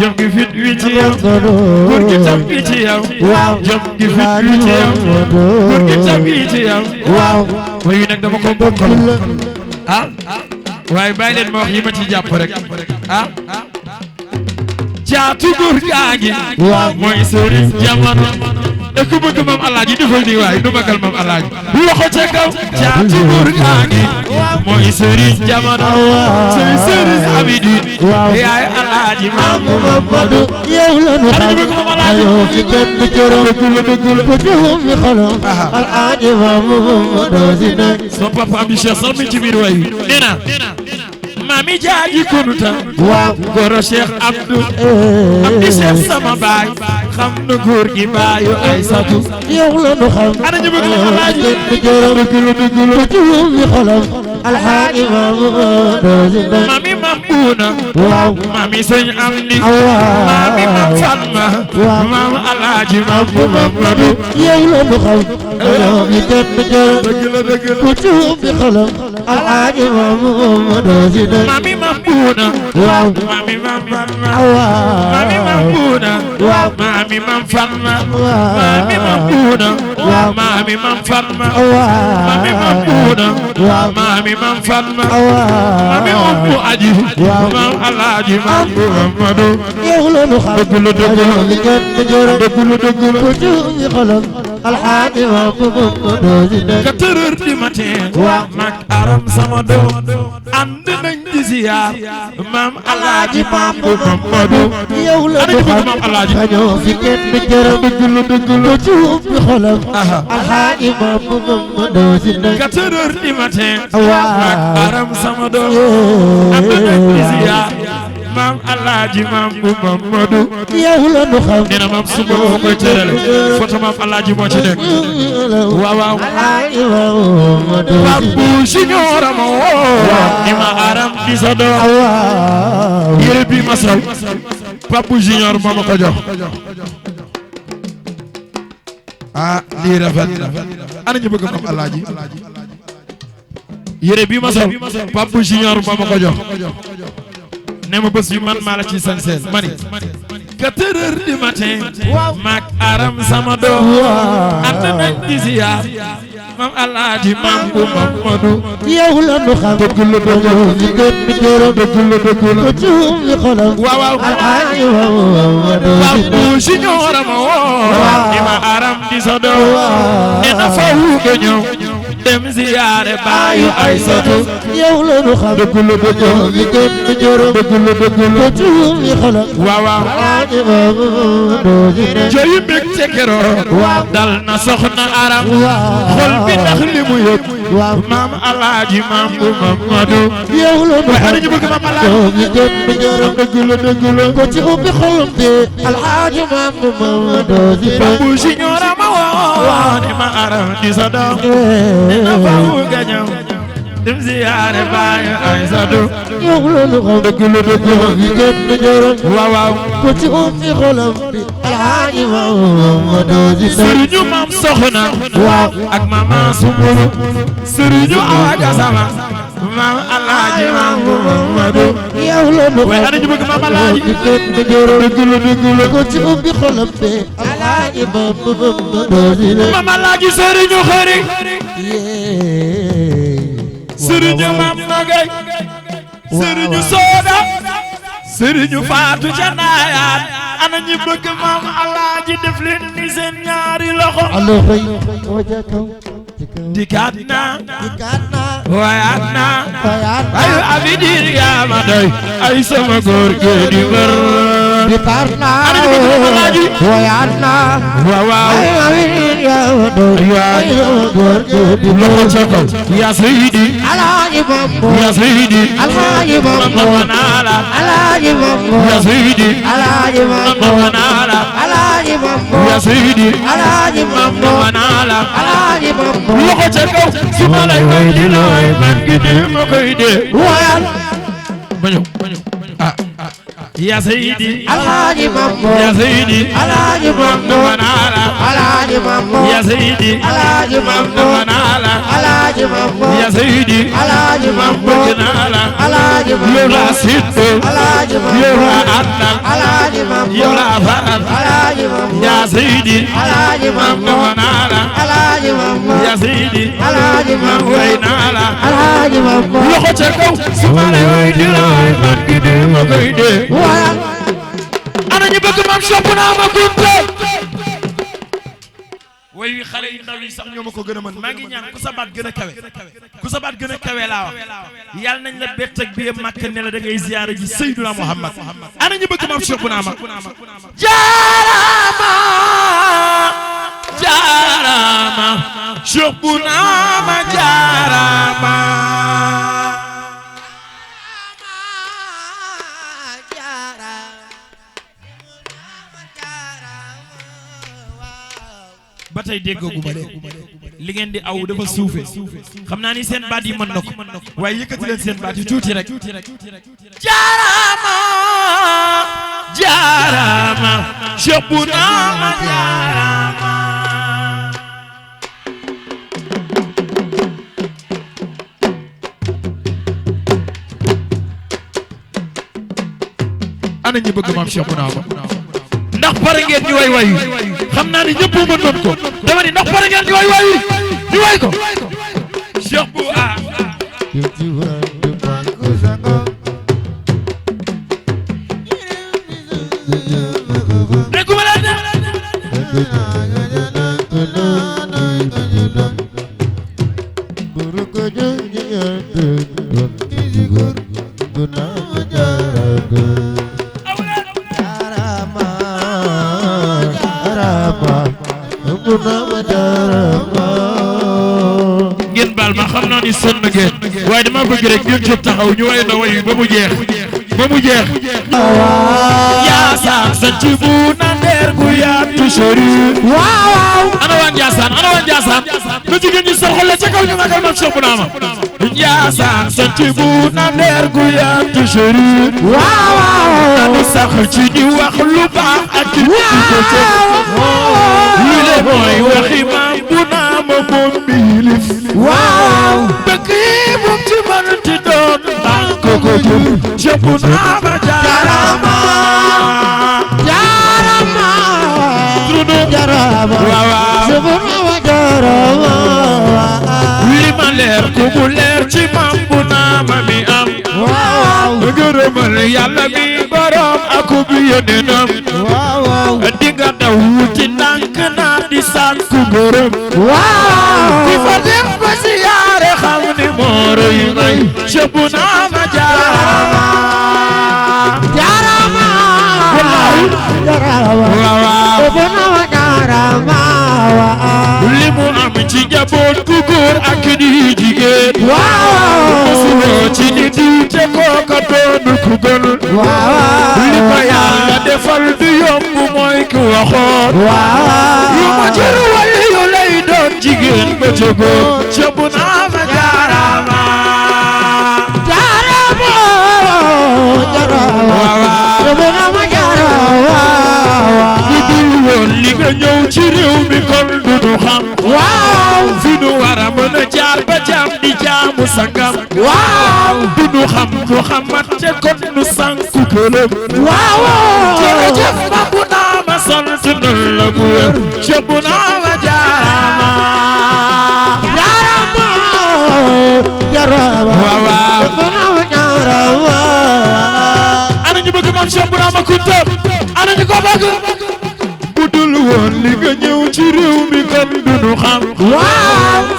jom gi fit wi ci yow góor gi tab gi ci yow jom gi fit wi ci yow góor gi tab gi ci yow waaye nag dama ko bokkal waaye bàyyi leen ma wax yi ma ci jàpp rek caatu góor gaa ngi mooy sëriñ jamono da ku bëgg maam Alaaji defal nii waaye du magal maam Alaaji loxo ca kaw caatu góor gaa ngi mooy sëriñ jamono sëriñ Amidi yaay Alaaji maam Mamadou yow la nu ana ñu bëgg maam Alaaji ci kenn du cëram ko joxum mi xolam Alaaji maam Mamadou si nekk sama papa am di Cheikh sax mi ci biir way wi nee na mami jaaji kunuta goro Cheikh Abdou am di Cheikh sama baay xam na góor gi baayu ay satu yow la nu xam ana ñu bëgg maam Alaaji du cëram ko joxum mi xolam Alaaji maam Mamadou si nekk mami mam buuna mami sëñ Amdi mami mam Fatma maam Alaaji maam bu Mamadou yow la nu xam ci kenn du cëram ko joxum mi xolam Alaaji maam Mamadou si nekk mami mam buuna mami mam Fatma mami mam buuna mami mam Fatma mami mam buuna mami mam Fatma mami mam buuna mami mam Fatma mami mam bu aji mam Alaaji mam bu Mamadou yow la nu xam ci kenn du cëram ko joxum mi xolam Alaaji maam Mamadou si nekk 4 heures du matin mag aram sama doom ànd nañ di ziyaar maam Alaaji maam bu Mamadou yow la ana nu ñu bëgg xam maam Alaaji xañoo fi kenn du cëram ko joxum mi xolam Alaaji maam Mamadou si nekk 4 heures du matin waaw mag aram sama doom ànd nañ di ziyaar maam Alaaji maam bu Mamadou yow la nu xam nee na maam suba boo koy tërale foto maam Alaaji moo ci nekk waaw Alaaji maam Mamadou Papu Signora ma woo ni ma aram di sa doom yére bi ma sol Pape Junior moo ma ko jox ah lii rafet na ana ñu bëgg mam alaaji yére bi ma sol Pape Junior moo ma ko jox ne ma bés bi man maa la ci sanseel mani 4 heures du matin maak aram sama doom ànd nañ di ziyaar mam alaaji mam bu Mamadou yow la nu xam dëgg la dëgg li gën di jërëm dëgg la dëgg la ko juum li xolam waaw alaaji Mamadou Pape Junior ma woo di ma aram di sa doom ne na faw nga ñëw dem ziyaare baayu Aysatu yow la nu xam dëgg la dëgg li gën di jërëm dëgg la dëgg la ko juum li xolam waaw alaaji Mamadou jooyu mbégte keroog dal na soxna aram xol bi ndax li mu yëg maam alaaji maam bu Mamadou yow la nu ana ñu bëgg maam alaaji li gën di jërëm dëgg la dëgg la ko ci ubbi xolam bi alaaji Mamadou Pape Junior ma woo ni ma aram di sa doom dina faw nga ñëw dem ziyaare baayu Aysatu yow la nu xam dëgg la dëgg li gën di jërëm waaw ko ci ubbi xolam bi alaaji Mamadou sëriñu maam soxna ak mama Sumbulu sëriñu Awa Gassama maam alaaji maam bu Mamadou yow la nu waaye ana ñu bëgg maam alaaji li gën di jërëm dëgg la ko ci ubbi xolam bi alaaji Mamadou maam alaaji sëriñu xëri sëriñu maam Nogay sëriñu Sooda sëriñu Faatu ca Naayaan ana ñi bëgg maam alaaji def leen ni seen ñaari loxo alo xëy waja kaw dikaat naa dikaat naa wayaat naa wayaat ayu abidir yaa ma doy ay sama góor gi di wër dikaat naa ana ñi bëgg maam alaaji wayaat naa waaw ay amin yaa ma doy ay sama góor gi di wër loxo ca kaw yaa Seydi alaaji Mambo yaa Seydi alaaji Mambo naala alaaji Mambo yaa Seydi alaaji Mambo naala alaaji Mambo yaa Seydi alaaji Mambo naala alaaji Mambo loxo ca kaw su ma lay way di la way man gi di ma koy dee wayal bañu ah yaa Seydi alaaji Mambo yaa Seydi alaaji Mambo naala alaaji Mambo yaa Seydi alaaji Mambo naala alaaji Mambo yaa Seydi alaaji Mambo naala alaaji Mambo yow laa sitte alaaji Mambo yow laa àndal alaaji Mambo yow laa faral alaaji Mambo yaa Seydi alaaji Mambo naala alaaji Mambo yaa Seydi alaaji Mambo way naala alaaji Mambo loxo ca kaw su ma lay way di la way man gi di ma koy dee wayal ana ñu bëgg maam sopp naa ma gunte way wi xale yi ndaw yi sax ñoo ma ko gën a mën maa ngi ñaan ku sa baat gën a kawe ku sa baat gën a kawe laa wax yàlla nañ la bett ak bi màkk ne la da ngay ziyaara ji Seydina Muhammad ana ñu bëgg maam sopp naa ma jaarama jaarama sopp naa ma jaarama ba tey déggoogu ma leen li ngeen di aw dafa suufe xam naa ni seen baat yi mën na ko waaye yëkkati leen seen baat yi tuuti rek jaarama jaarama Cheikh bu naama jaarama ana ñi bëgg maam Cheikh bu naama ndax pare ngeen ñu way way xam naa ni ñëpp mën nañ ko dama ni ndax pare ngeen ñu way way ñu way ko Cheikh bu ah dégguma leen ngeen baal ma xam naa ni sonn ngeen waaye dama bëgg rek ngeen jóg taxaw ñu way na way ba mu jeex Njaasaan sa ci bu na ndeer gu yaatu sori waaw ana waa Njaasaan na jigéen ñi sa xol ca kaw ñu magal mam Cheikh Bounama Njaasaan sa ci bu na ndeer gu yaatu sori waaw anu sax ci di wax lu baax ak ci ko ci lu le mooy waxi mam Bounama moom bilif waaw bëgg bu ci mën ti doon ko jël Cheikh Bounama jaarama li ma leer ku mu leer ci Mam Bounama mi am gërëmal Yàlla mi borom aku bi yónneenam di nga daw wuti ndànk naa di sàkku gërëm di fa dem ba siyaare xam ni moo rëy may Cheikh Bounama jaarama li mu am ci njaboot ku góor ak di jigéen mosuloo ci ni diwte kooka doonu ku gën li ko Yàlla defal du yomb mooy ku waxoon lu ma jër wali yu lay doon jigéen ba ca góor Cheikh Bounama jaarama li nga ñëw ci réew mi kon du nu xam fi nu war a mën a jaar ba jaam di jaamu sangam du nu xam du xamat te kon nu sanku këlëm jërëjëf Mam Bounama sant na la bu wér Cheikh Bounama jaarama ana ñu bëgg Mam Cheikh Bounama Kunta ana ñu ko bëgg budul woon li nga ñëw ci réew mi kon du nu xam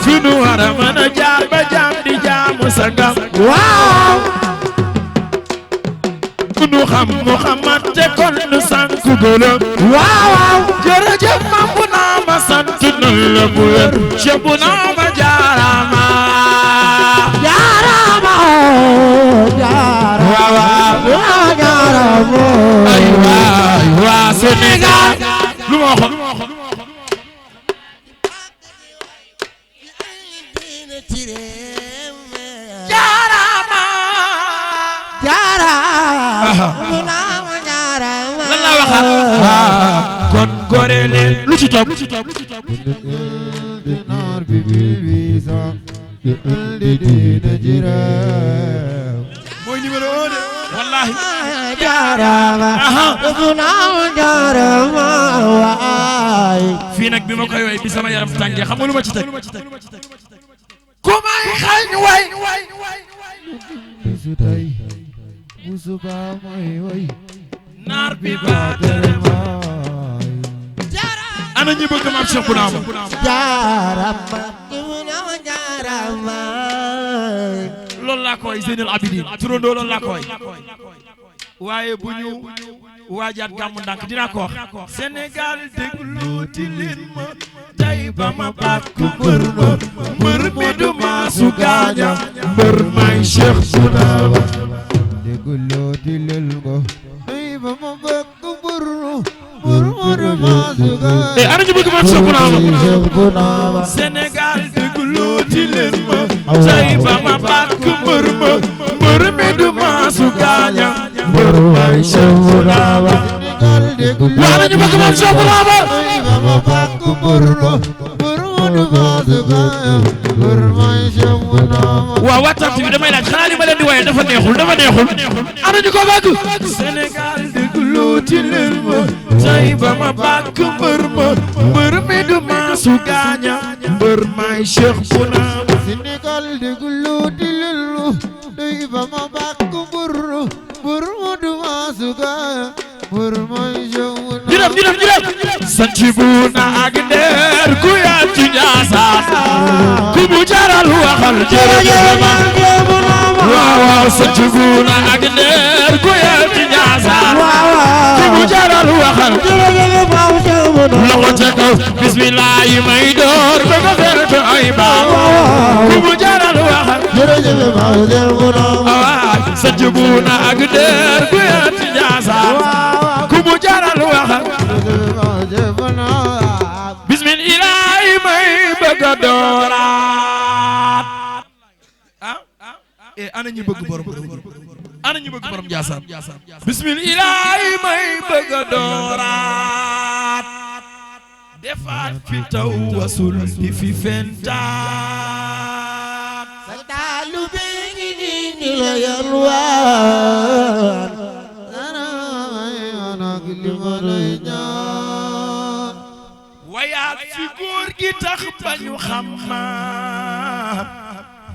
fi nu war a mën a jaar ba jaam di jaamu sangam du nu xam Muhammad te kon nu sanku gëlëm jërëjëf Mam Bounama sant na la bu wér Cheikh Bounama jaarama ay waa Sénégal lu ma waxoon jaarama lan la waxaat kon gore leen lu ci topp mooy numéro 1 wallahi fii nag bi ma koy way bi sama yaram tàngee xam nga lu ma ci teg ku may xañ way naar bi baatere ana ñi bëgg Mam Cheikh Bounama loolu laa koy Zeynal Abidin turandoo loolu laa koy waaye bu ñu waajaat gàmmu ndànk dinaa ko wax Sénégal déglooti leen ma tey ba ma bàkk mbër mi du maasu gaaña mbër may Cheikh Bounama déglooti leen ma tey ba ma bàkk mbër mi du maasu gaaña ana ñu bëgg Mam Cheikh Bounama Sénégal déglooti leen ma tey ba ma bàkk mbër mi du maasu gaaña mbër may Cheikh Bounama waa nañu bëgg Mam Cheikh Bounama waaw waxtaan bi damay laaj xanaa li ma leen di waye dafa neexul ana ñu ko bëgg Sénégal déglooti leen ma tey ba ma bàkk mbër mi du maasu gaaña mbër may Cheikh Bounama Sénégal déglooti leen ma tey ba ma bàkk mbër mi du maasu gaaña mbër may Cheikh Bounama ñu dem sanci Bouna ak ndeer ku yaa ci Njaasaan ku mu jaral waxal jërëjëf waaw sanci Bouna ak ndeer ku yaa ci Njaasaan ku mu jaral waxal loxo ca kaw bismillah yi may door ba nga fert ay baax ku mu jaral waxal jërëjëf sanci Bouna ak ndeer ku yaa ci Njaasaan a dooraat ana ñu bëgg borom ana ñu bëgg borom Njaasaan bismillaahi may bëgg a dooraat defaat fi taw wasul di fi fentaat sa taalu bi ngi ni la yalwaan ana li ma lay ñaan wayaat fi góor gi tax ba ñu xam ma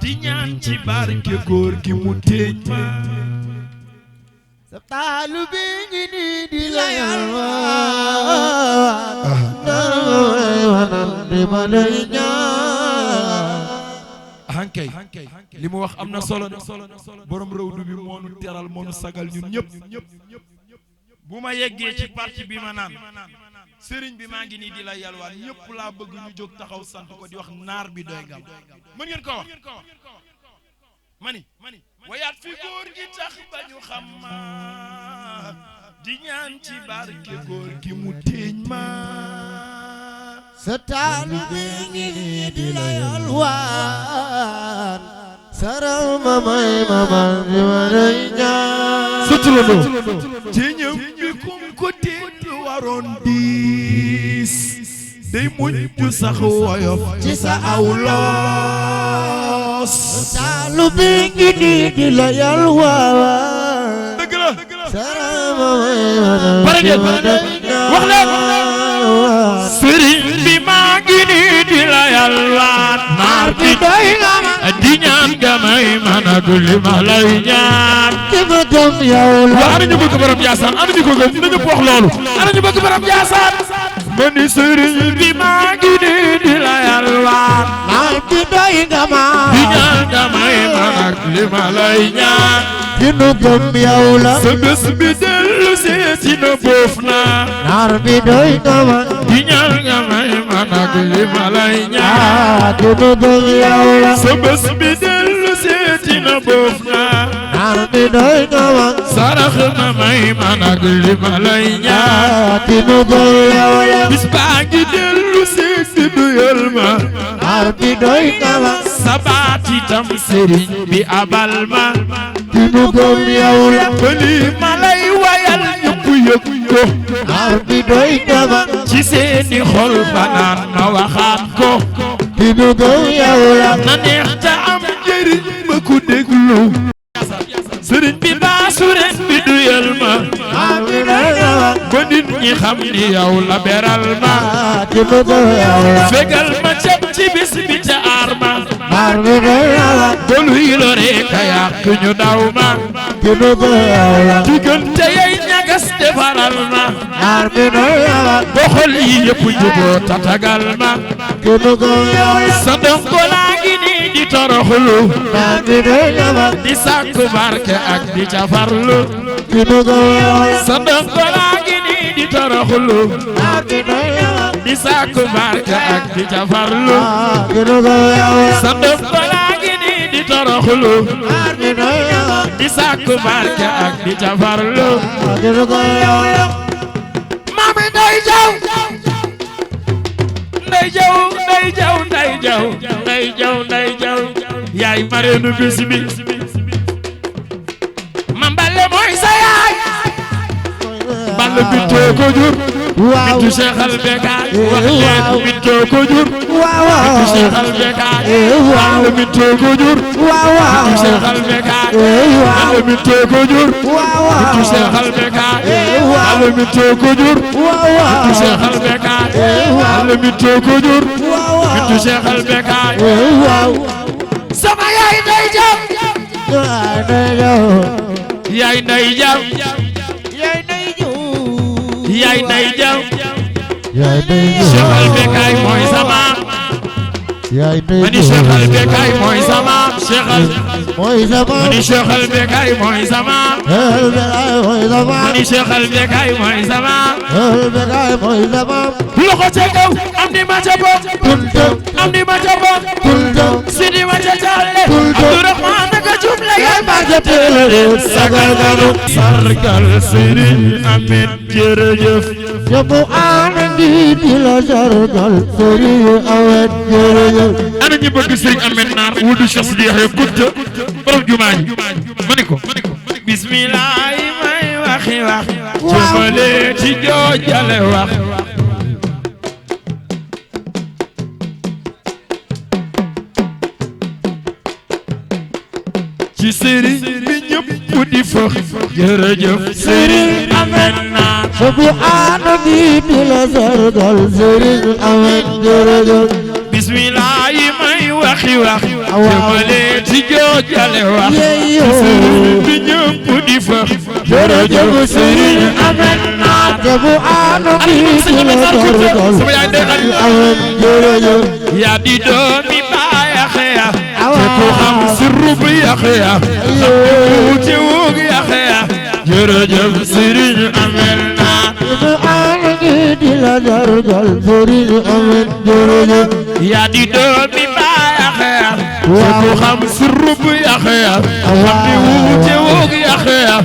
di ñaan ci barke góor gi mu teeñ ma sa taalu bi ngi ni di la yalwaan li ma lay ñaan hankay li mu wax am na solo borom rawdu bi moo nu teral moo nu sagal ñun ñëpp bu ma yeggee ci parti bi ma naan sëriñ bi maa ngi nii di la yalwaan ñëpp laa bëgg ñu jóg taxaw sant ko di wax naar bi doy gam mën ngeen ko wax mani wayaat fi góor gi tax ba ñu xam ma di ñaan ci barke góor gi mu teeñ ma sa taalu bi ngi nii di la yalwaan saral ma may ma man di ma lay ñaan sa turando ci ñëm bi kum ko teen lu waroon diis day mujj sax woyof ci sa aw loos sa taalu bi ngi nii di la yalwaan dëgg la saral ma may ma man pare di ngeen ma lay ñaan wax leen sëriñ bi maa ngi nii di la yalwaan naar bi doy nga ma di ñaan nga may man ak li ma lay ñaan ci ma gëm yow la waa ana ñu bëgg borom Njaasaan ana ñu ko gëm dina ñëpp wax loolu ana ñu bëgg borom Njaasaan ma ni sëriñ bi maa ngi nii di la yalwaan naar bi doy nga ma di ñaan nga may man ak li ma lay ñaan ci ma gëm yow la sa bés bi dellu seeti na boof na naar bi doy nga ma di ñaan nga may man ak li ma lay ñaan ci ma gëm yow la sa bés bi dellu seeti na boof na naar bi doy nga ma sarax ma may man ak li ma lay ñaan ci ma gëm yow la bis baa ngi dellu seeti duyal ma naar bi doy nga ma sabaat itam sëriñ bi abal ma ci ma gëm yow la ba lii ma lay wayal ñëpp yëg ko naar bi doy nga ma ci seeni xol banaan ma waxaat ko ci ma gëm yow la na neex te am njëriñ ba ku déglu sëriñ bi baasu ren bi duyal ma naar bi doy nga ma ba nit ñi xam ni yow la beral ma ci ma gëm yow la fegal ma cab ci bis bi te aar ma naar bi doy nga ma ba luy lore ka yàq ñu daw ma ci ma gëm yow la diggante yay ñagas defaral ma naar bi doy nga ma ba xol yi yëpp juboo tatagal ma ci ma gëm yow la sa ndongo laa ngi nii di toroxlu naar bi doy nga ma di sàkku barke ak di cafarlu ci ma gëm yow la sa ndongo laa ngi nii di toroxlu naar bi doy nga ma di sàkku barke ak di cafarlu ci ma gëm yow la sa ndongo laa ngi nii di toroxlu naar bi doy nga ma di sàkku barke ak di cafarlu ci ma gëm yow la Mami Ndey Jaw Ndey Jaw Ndey Jaw Ndey Jaw Ndey Jaw Ndey Jaw yaay mareenu bis bi ma Mballe mooy sa yaay Mballe bintoo ko jur waaw bintu Cheikh al Bekaay wax leen bintoo ko jur waaw bintu Cheikh al Bekaay waaw Mballe bintoo ko jur waaw bintu Cheikh al Bekaay Mballe bintoo ko jur bintu Cheikh al Bekaay Mballe bintoo ko jur bintu Cheikh al Bekaay Mballe bintoo ko jur bintu Cheikh al Bekaay sama yaay Ndey Jaw yaay Ndey Jaw yaay Ndey Jaw Cheikh al Bekaay mooy sama mani Cheikh al Bekaay mooy sama mani Cheikh al Bekaay mooy sama mani Cheikh al Bekaay mooy sama loxo ca kaw am ni ma ca bopp am ni ma ca bopp Sidi ma ca Taale Abdourahmane naka jum la jotee sagal ganu sargal Serigne Ahmed jërëjëf jamu ana ngi di la sargal Serigne Ahmed jërëjëf ana ñu bëgg Serigne Ahmed Naar wudu Cheikh Sidi Yaxya Kunta borom jumaa ji maniko bismillah may waxi wax jëmale ci joojale wax ci Serigne bi ñëpp di fax jërëjëf Serigne Ahmed Naar jamu ana ngi di la sargal Serigne Ahmed jërëjëf bismillah may waxi wax jëmale ci joojale wax ci Serigne bi ñëpp di fax jërëjëf Serigne Ahmed Naar jamu ana ngi di la sargal sama yaay day xali Ahmed jërëjëf yaa di doomi baay Yaxya te ko xam sirru bi Yaxya ci wug Yaxya jërëjëf Serigne Ahmed Naar jamu ana ngi di la sargal Serigne Ahmed jërëjëf yaa di doomi baay Yaxya te ko xam sirru bi Yaxya ci wug Yaxya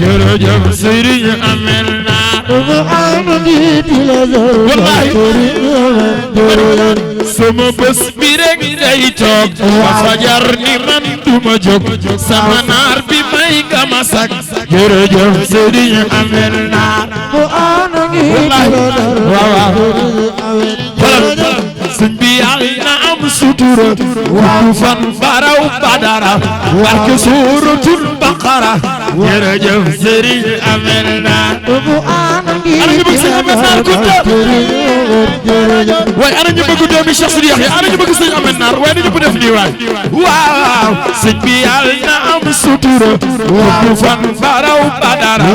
jërëjëf Serigne Ahmed Naar jamu ana ngi di la sargal Serigne Ahmed jërëjëf sama bés bi rek day toog ba fajar ni man duma jóg sama naar bi may nga ma sak jërëjëf Serigne Ahmed Naar jamu ana ngi di la sargal Serigne Ahmed jërëjëf sëñ bi yàlla na am sutura wutu fan baraw badara barke suuratul baqara jërëjëf Serigne Ahmed Naar jamu ana ngi ana ñu bëgg sëñ Ahmed Naar Kunta jërëjëf waaye ana ñu bëgg doomi Cheikh Sidi Yaxya ana ñu bëgg sëñ Ahmed Naar waaye na ñëpp def nii waay waaw sëñ bi yàlla na am sutura wutu fan baraw badara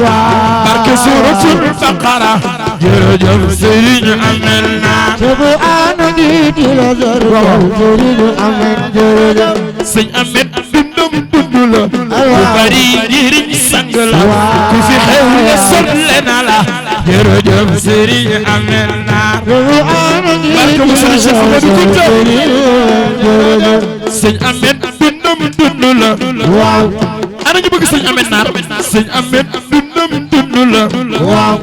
barke suuratul baqara jërëjëf Serigne Ahmed Naar jamu ana ngi di la sargal Serigne Ahmed jërëjëf sëñ Ahmed dundum dund la ku bari njëriñ sang la ku fi xew le sotle na la jërëjëf Serigne Ahmed Naar jamu ana ngi barke di mu la Serigne Cheikh sargal Ahmadou Kunta Serigne jërëjëf sëñ Ahmed dundum dund la waaw ana ñu bëgg sëñ Ahmed Naar sëñ Ahmed dundum dund la waaw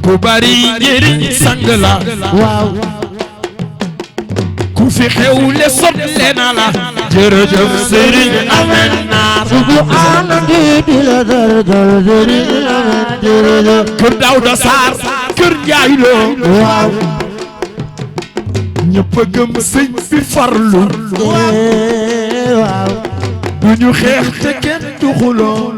ku bari njëriñ sang la waaw ku fi xew le sotle na la jërëjëf Serigne Ahmed Naar jamu ana ngi di la sargal Serigne Ahmed jërëjëf kër Daouda Sarr kër Njaay Lo waaw ñëpp a gëm sëñ bi farlu waaw du ñu xeex te kenn du xuloo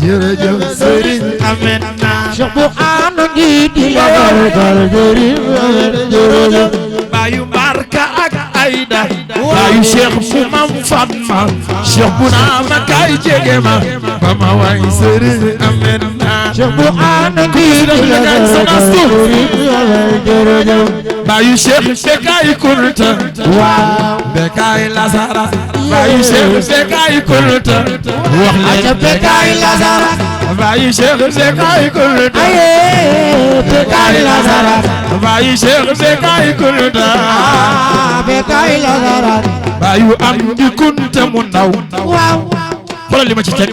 jërëjëf Serigne Ahmed Naar jamu ana ngi di la sargal Serigne Ahmed jërëjëf baayu Barka ak Ayda baayu Cheikh bu mam Fatma Cheikh bu naa ma kaay jege ma ba ma waay Serigne Ahmed Naar jamu ana ngi di la sargal Serigne Ahmed jërëjëf baayu Cheikh Bekay Kunta waaw Bekay Lasara baayu Cheikh Bekay Kunta wax leen Bekay Lasara baayu Cheikh Bekay Kunta aye Bekay Lasara baayu Cheikh Bekay Kunta Bekay Lasara baayu Amdi Kunta mu ndaw waaw xoolal li ma ci teg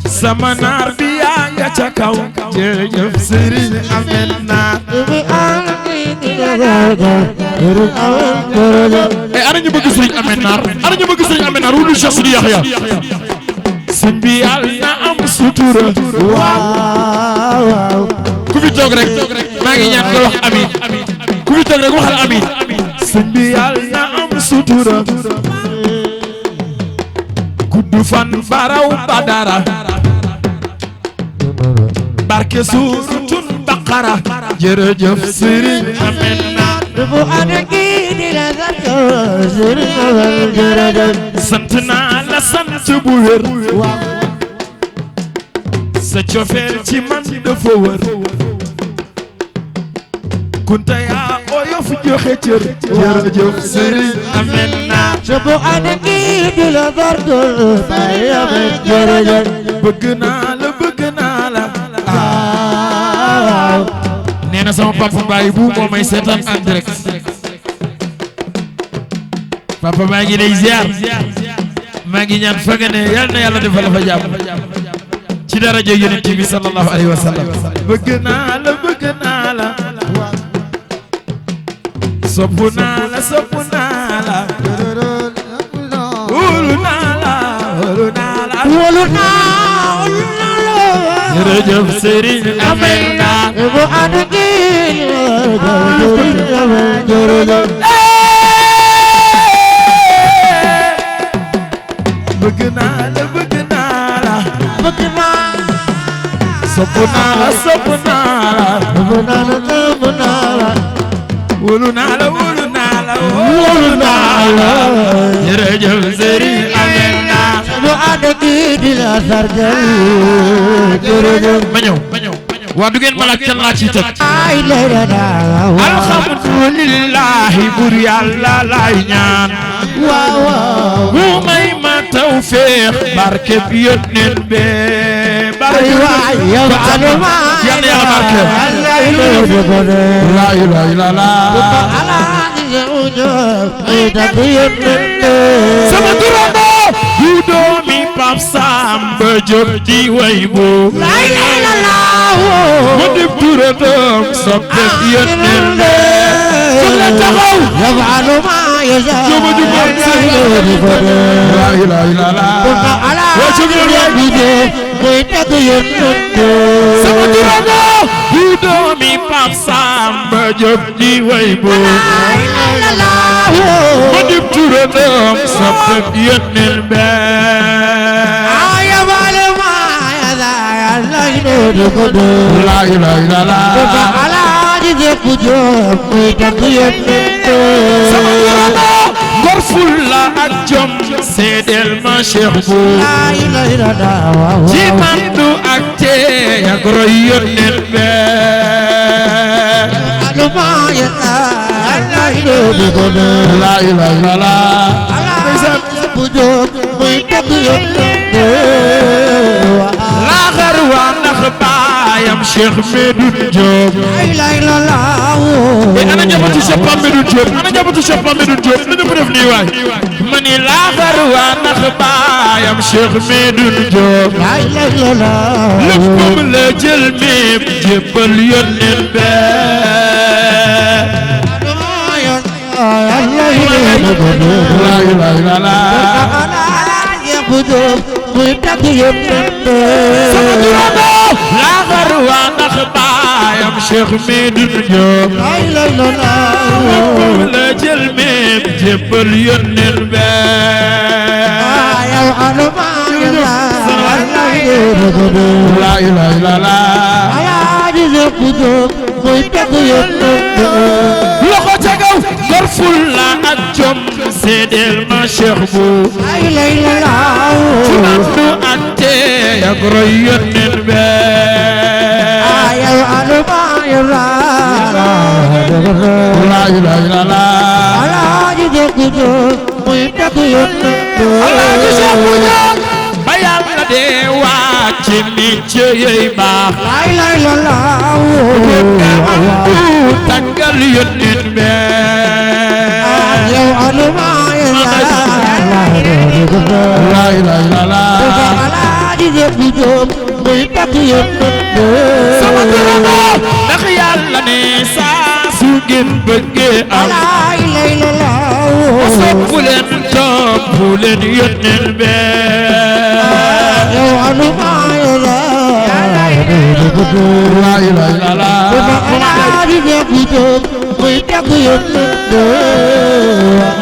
sama naar bi yaa nga ca kaw jërëjëf Serigne Ahmed Naar jamu ana ngi di la sargal Serigne Ahmed jërëjëf ana ñu bëgg Serigne Ahmed Naar ana ñu bëgg Serigne Ahmed Naar wulu Cheikh Sidi Yaxya sëñ bi yàlla na am sutura waaw waaw ku fi toog rek maa ngi ñaan nga wax amiin ku fi toog rek waxal amiin sëñ bi yàlla na am sutura gudd fan baraw badara barke suuratul baqara jërëjëf Serigne Ahmed Naar jamu ana ngi di la sargal Serigne Ahmed jërëjëf sant naa la sant bu wér waaw sa cofeel ci man dafa wër Kunta yaa oyof joxe cër jërëjëf Serigne Ahmed Naar jamu ana ngi di la sargal Serigne Ahmed jërëjëf bëgg naa la waaw nee na sama papa Baye bu moo may seetaan en direct papa maa ngi lay ziar maa ngi ñaan fa nga ne yal na yàlla defal la fa jàmm ci daraja Yonent bi sallallahu alayhi wa sallam bëgg naa la sopp naa la wóolu naa la jërëjëf Serigne Amina bu ànd gi jërëjëf bëgg naa la sopp naa la wóolu naa la jërëjëf Serigne Amina bu ànd gi di la sargal jërëjëf ma ñëw waa du ngeen ma laaj kan laa ci teg alhamdulillahi bur yàlla laay ñaan bu may ma tawfeex barke bi yónneen be barke yàlla barke la ilaha illallah sama turando du doomi Pape Samba Diop di way bo la ilaha illallah mo def turadam soppe yónneen be la taxaw yafalu ma yasha la ilaha illallah wa shukran bi moy tag yónneen be sama turando du doomi Pape Samba Diop di way bo la ilaha illallah mo def turadam soppe yónneen be la ilaha illallah sama yorando ngor fulla ak jom seedeel ma Cheikh bu ci mandu ak tee ak roy yónneen be la ilaha illallah la xarwa nax baayam Cheikh Medoune Diop la ilaha illallah ana njabootu Cheikh Medoune Diop nañu ko def nii waay ma ni la xarwa nax baayam Cheikh Medoune Diop la ilaha illallah léppam la jël mépp jébbal yónneen be la ilaha illallah sama turando la xarwa nax baayam Cheikh Medoune Diop la jël mépp jébbal yónneen be la ilaha illallah loxo ca kaw gor fulla ak jom seedeel ma Cheikh bu ci mandu ak tee ak roy yónneen be la ilaha illallah Alaaji Cheikh bu ñaan ba yàlla dee waa ci nit yey baax la ilaha illallah tàggal yónneen be la ilaha illallah sama turando ndax yàlla ne saa su ngeen bëggee am sopp leen topp leen yónneen be la ilaha illallah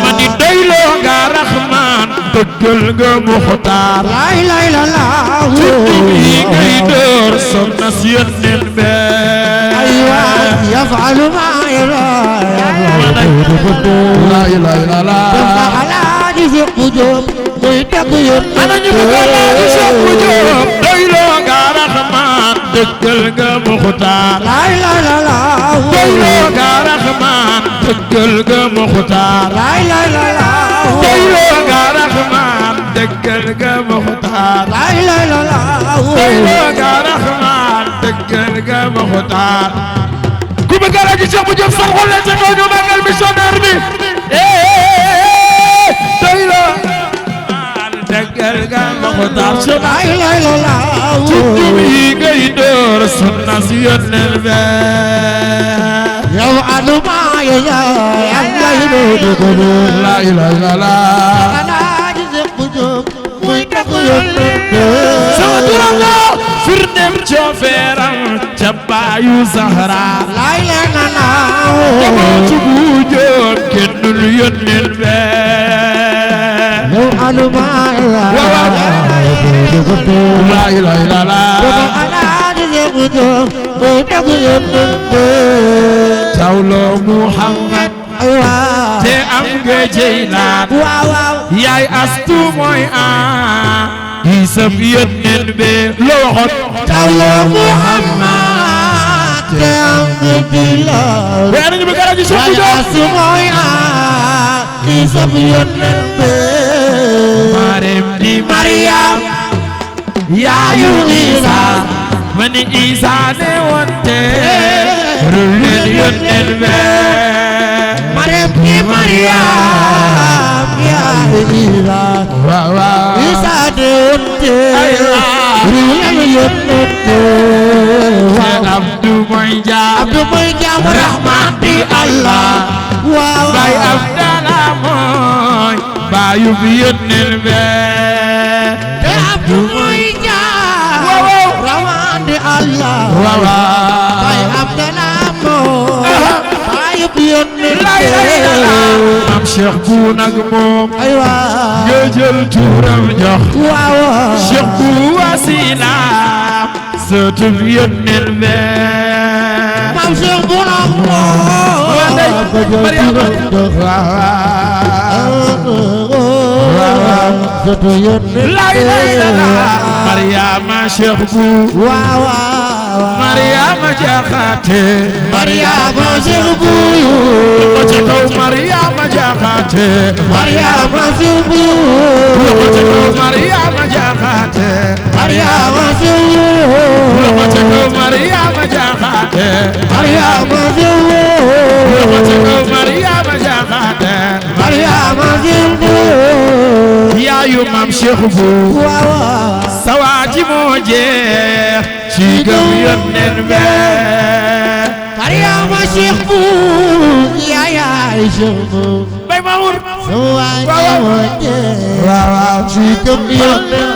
mani doyloo nga Rahman dëggal nga Muxtaar la ilaha illallah tuddum yi ngay door soxna si yónneen be yafalu ma yara la ilaha illallah ana ñu bëgg Alaaji Cheikh bu Diop doyloo nga Rahman dëggal nga Muxtaar la ilaha illallah doyloo nga Rahman dëggal nga Muxtaar la ilaha illallah doyloo nga Rahman dëggal nga Muxtaar la ilaha illallah doyloo nga Rahman dëggal nga Muxtaar ku bëgg Alaaji Cheikh bu Diop sax xool leen ca kaw ñu màggal missionnaire bi doyloo muxtaar la ilaha illallah tuddum yi ngay door sunna si yónneen be yow aduma ya Allah yi dogo la ilaha illallah ana ji sekk jóg muy takk yónneen sama turando firndem coofeeram ca baayu Zahra la ilaha illallah jabootu bu jóg kennul yónneen be yow aduma ya la ilaha illallah ana ji sekk jóg muy takk yónneen tawlo Muhammad te am nga Jeylaan yaay astu mooy Isa bi yónneen be loo waxoon tawlo Muhammad te am nga Jeylaan waaye nañu bëgg a rajo Cheikh Bousso astu mooy Isa bi yónneen be Mareem di Mariam yaayu Isa mani Isa ne wonte rulen yónneen be Mareem di Mariam yaayu Isa waaw waaw Isa de wonte rulen yónneen be Abdu mooy jaam Abdu mooy jaam rahmaan di Allah waaw bay Abdala mooy bayu bi yónneen be te Abdu mooy jaam rahmaan di Allah waaw bay Abdala mooy bayu bi yónneen la ilaha illallah am Cheikh bu nag moom aywa nga jël turam jox waaw Cheikh bu wasila sëtu bi yónneen be maam Cheikh bu nag moom Mariama sëtu yónneen la ilaha illallah Mariama Cheikh bu waaw Mariama Jaxate Mariama Cheikh bu ko ci kaw Mariama Jaxate Mariama Cheikh bu ko ci kaw Mariama Jaxate Mariama Cheikh ko ci kaw Mariama Jaxate Mariama Cheikh ko ci kaw Mariama Jaxate Mariama Cheikh yaayu maam Cheikh bu waaw sawaaji moo jeex ci gëm yónneen be Mariama Cheikh bu yaay Cheikh bu bay Mamour sawaaji moo jeex waaw ci gëm yónneen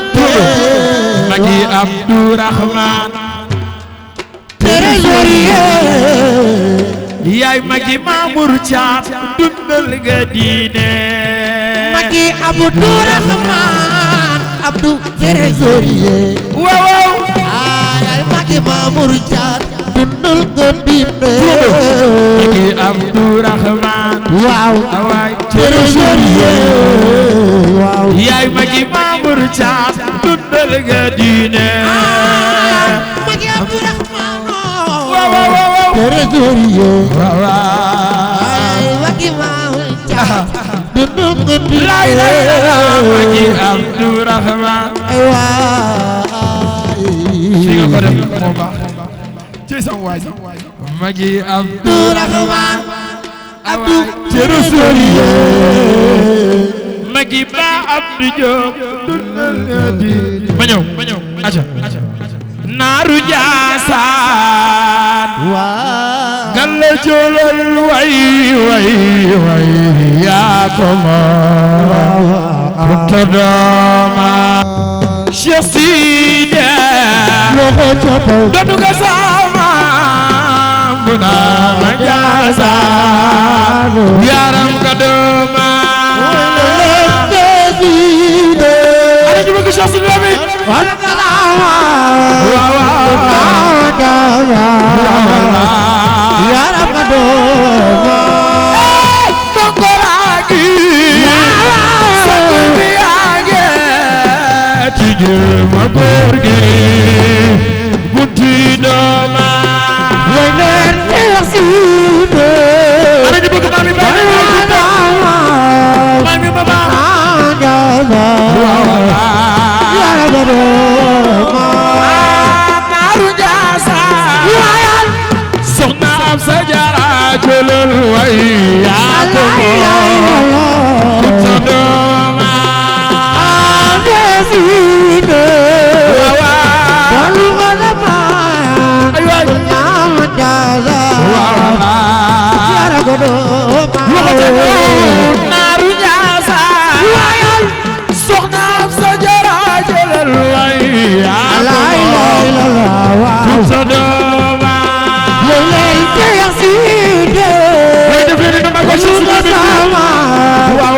magi Abdourahman trésorier yaay magi Mamour Thiam dundal nga diine magi Abdourahman Abdou trésorier waaw yaay magi Mamour Thiam dundal nga diine magi Abdourahman waaw waay trésorier waaw yaay magi Mamour Thiam dundal nga diine magi Abdourahman waaw trésorier waaw yaay magi Mamour Thiam dundal nga diine la ilaha illallah magi Abdourahman ay waay fi nga ko def moo baax ci sama waay magi Abdourahman Abdou trésorier magi ba Abdou Diop dundal nga diine ma ñëw aca naaru Njaasaan waaw galla jolol way yaa ko moom todoma Cheikh Sidi loxo ca kaw donu ga sama bu naaru Njaasaan yaram ka doma ana ñu bëgg Cheikh Sidi Lamine yaram ka doma Tongolagi Sakubiage Tijel Magorge Bunti Doma Wenen Sidi ana ñu bëgg mami bani mami mama yaram ka doma Naaru Njaasaan soxna am sa jara jolol way yaa ko moom Doma naaru Njaasaan wayal soxna sa jara jëlal way sa dooma lay teex si de way def leen na ko ci sama waaw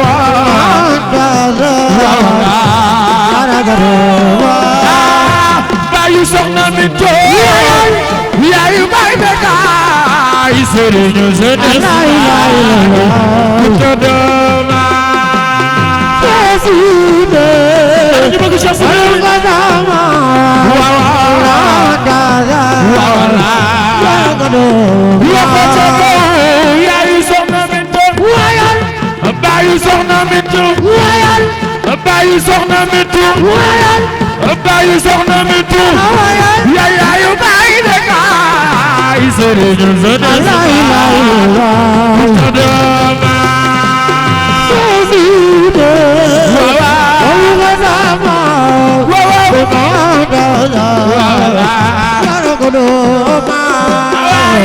bayu soxna mi to yaayu bay Bekay sëriñu sëriñ sa dooma seside ñu bëgg ci sama waaw yaayu soxna mi to wayal bayu soxna mi to wayal bayu soxna mi to wayal bayu soxna mi to yaayu bay Bekay sëriñu sëriñ sa dooma seside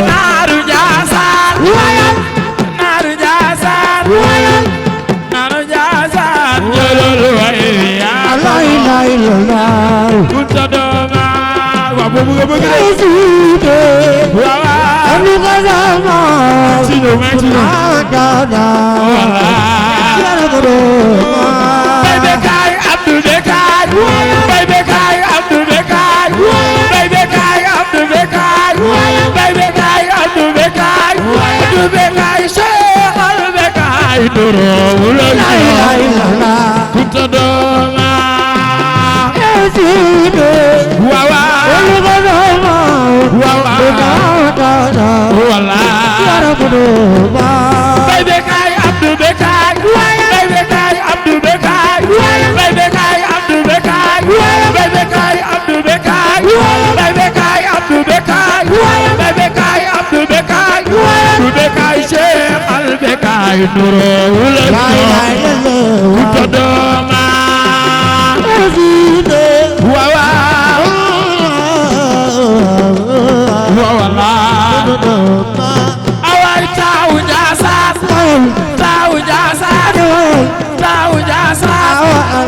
naaru Njaasaan naaru Njaasaan naaru Njaasaan jëlal way kunta dooma wa boobu nga bëgg Bay Bekay Abdou Bekay Bay Bekay Abdou Bekay Bay Bekay Abdou Bekay Bay Bekay Abdou Bekay Abdou Bekay Cheikh Al Bekay doro wula kunta dooma wawa wala Bay Bekay Abdou Bekay Bay Bekay Abdou Bekay Bay Bekay Abdou Bekay Bay Bekay Abdou Bekay Bay Bekay Abdou Bekay Bay Bekay Abdou Bekay Abdou Bekay Cheikh Al Bekay nuro wula kunta dooma wawa wala away taw Njaasaan taw Njaasaan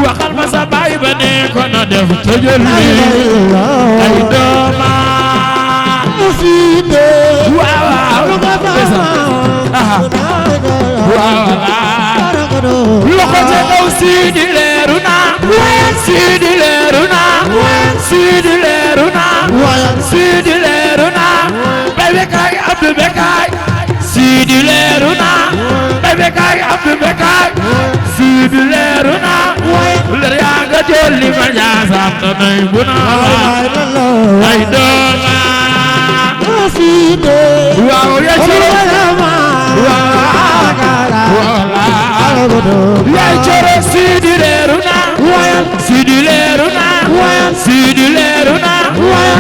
waxal ma sa baay ba ne ko na def tëjël li ay dooma waaw loxo ca kaw Sidi leeru na Sidi leeru na Sidi leeru na Sidi leeru na Bay Bekay Abdou Bekay Sidi leeru na Bay Bekay Abdou Bekay Sidi leeru na leer yaa nga jolli ma Njaasaan ta nay bu na ay dooma waaw ya coro yaay coro Sidi leeru na Sidi leeru na Sidi leeru na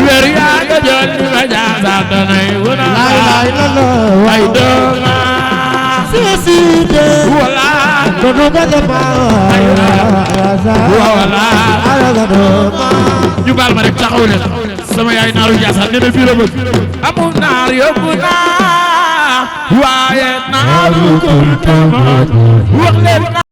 leer yaa nga jolli ma Njaasaan ta nay bu na ay dooma wala wala ñu baal ma rek taxaw leen sama yaay naaru Njaasaan nee na fii la bëgg amul naar yóbbu naa waaye naaru ko wax leen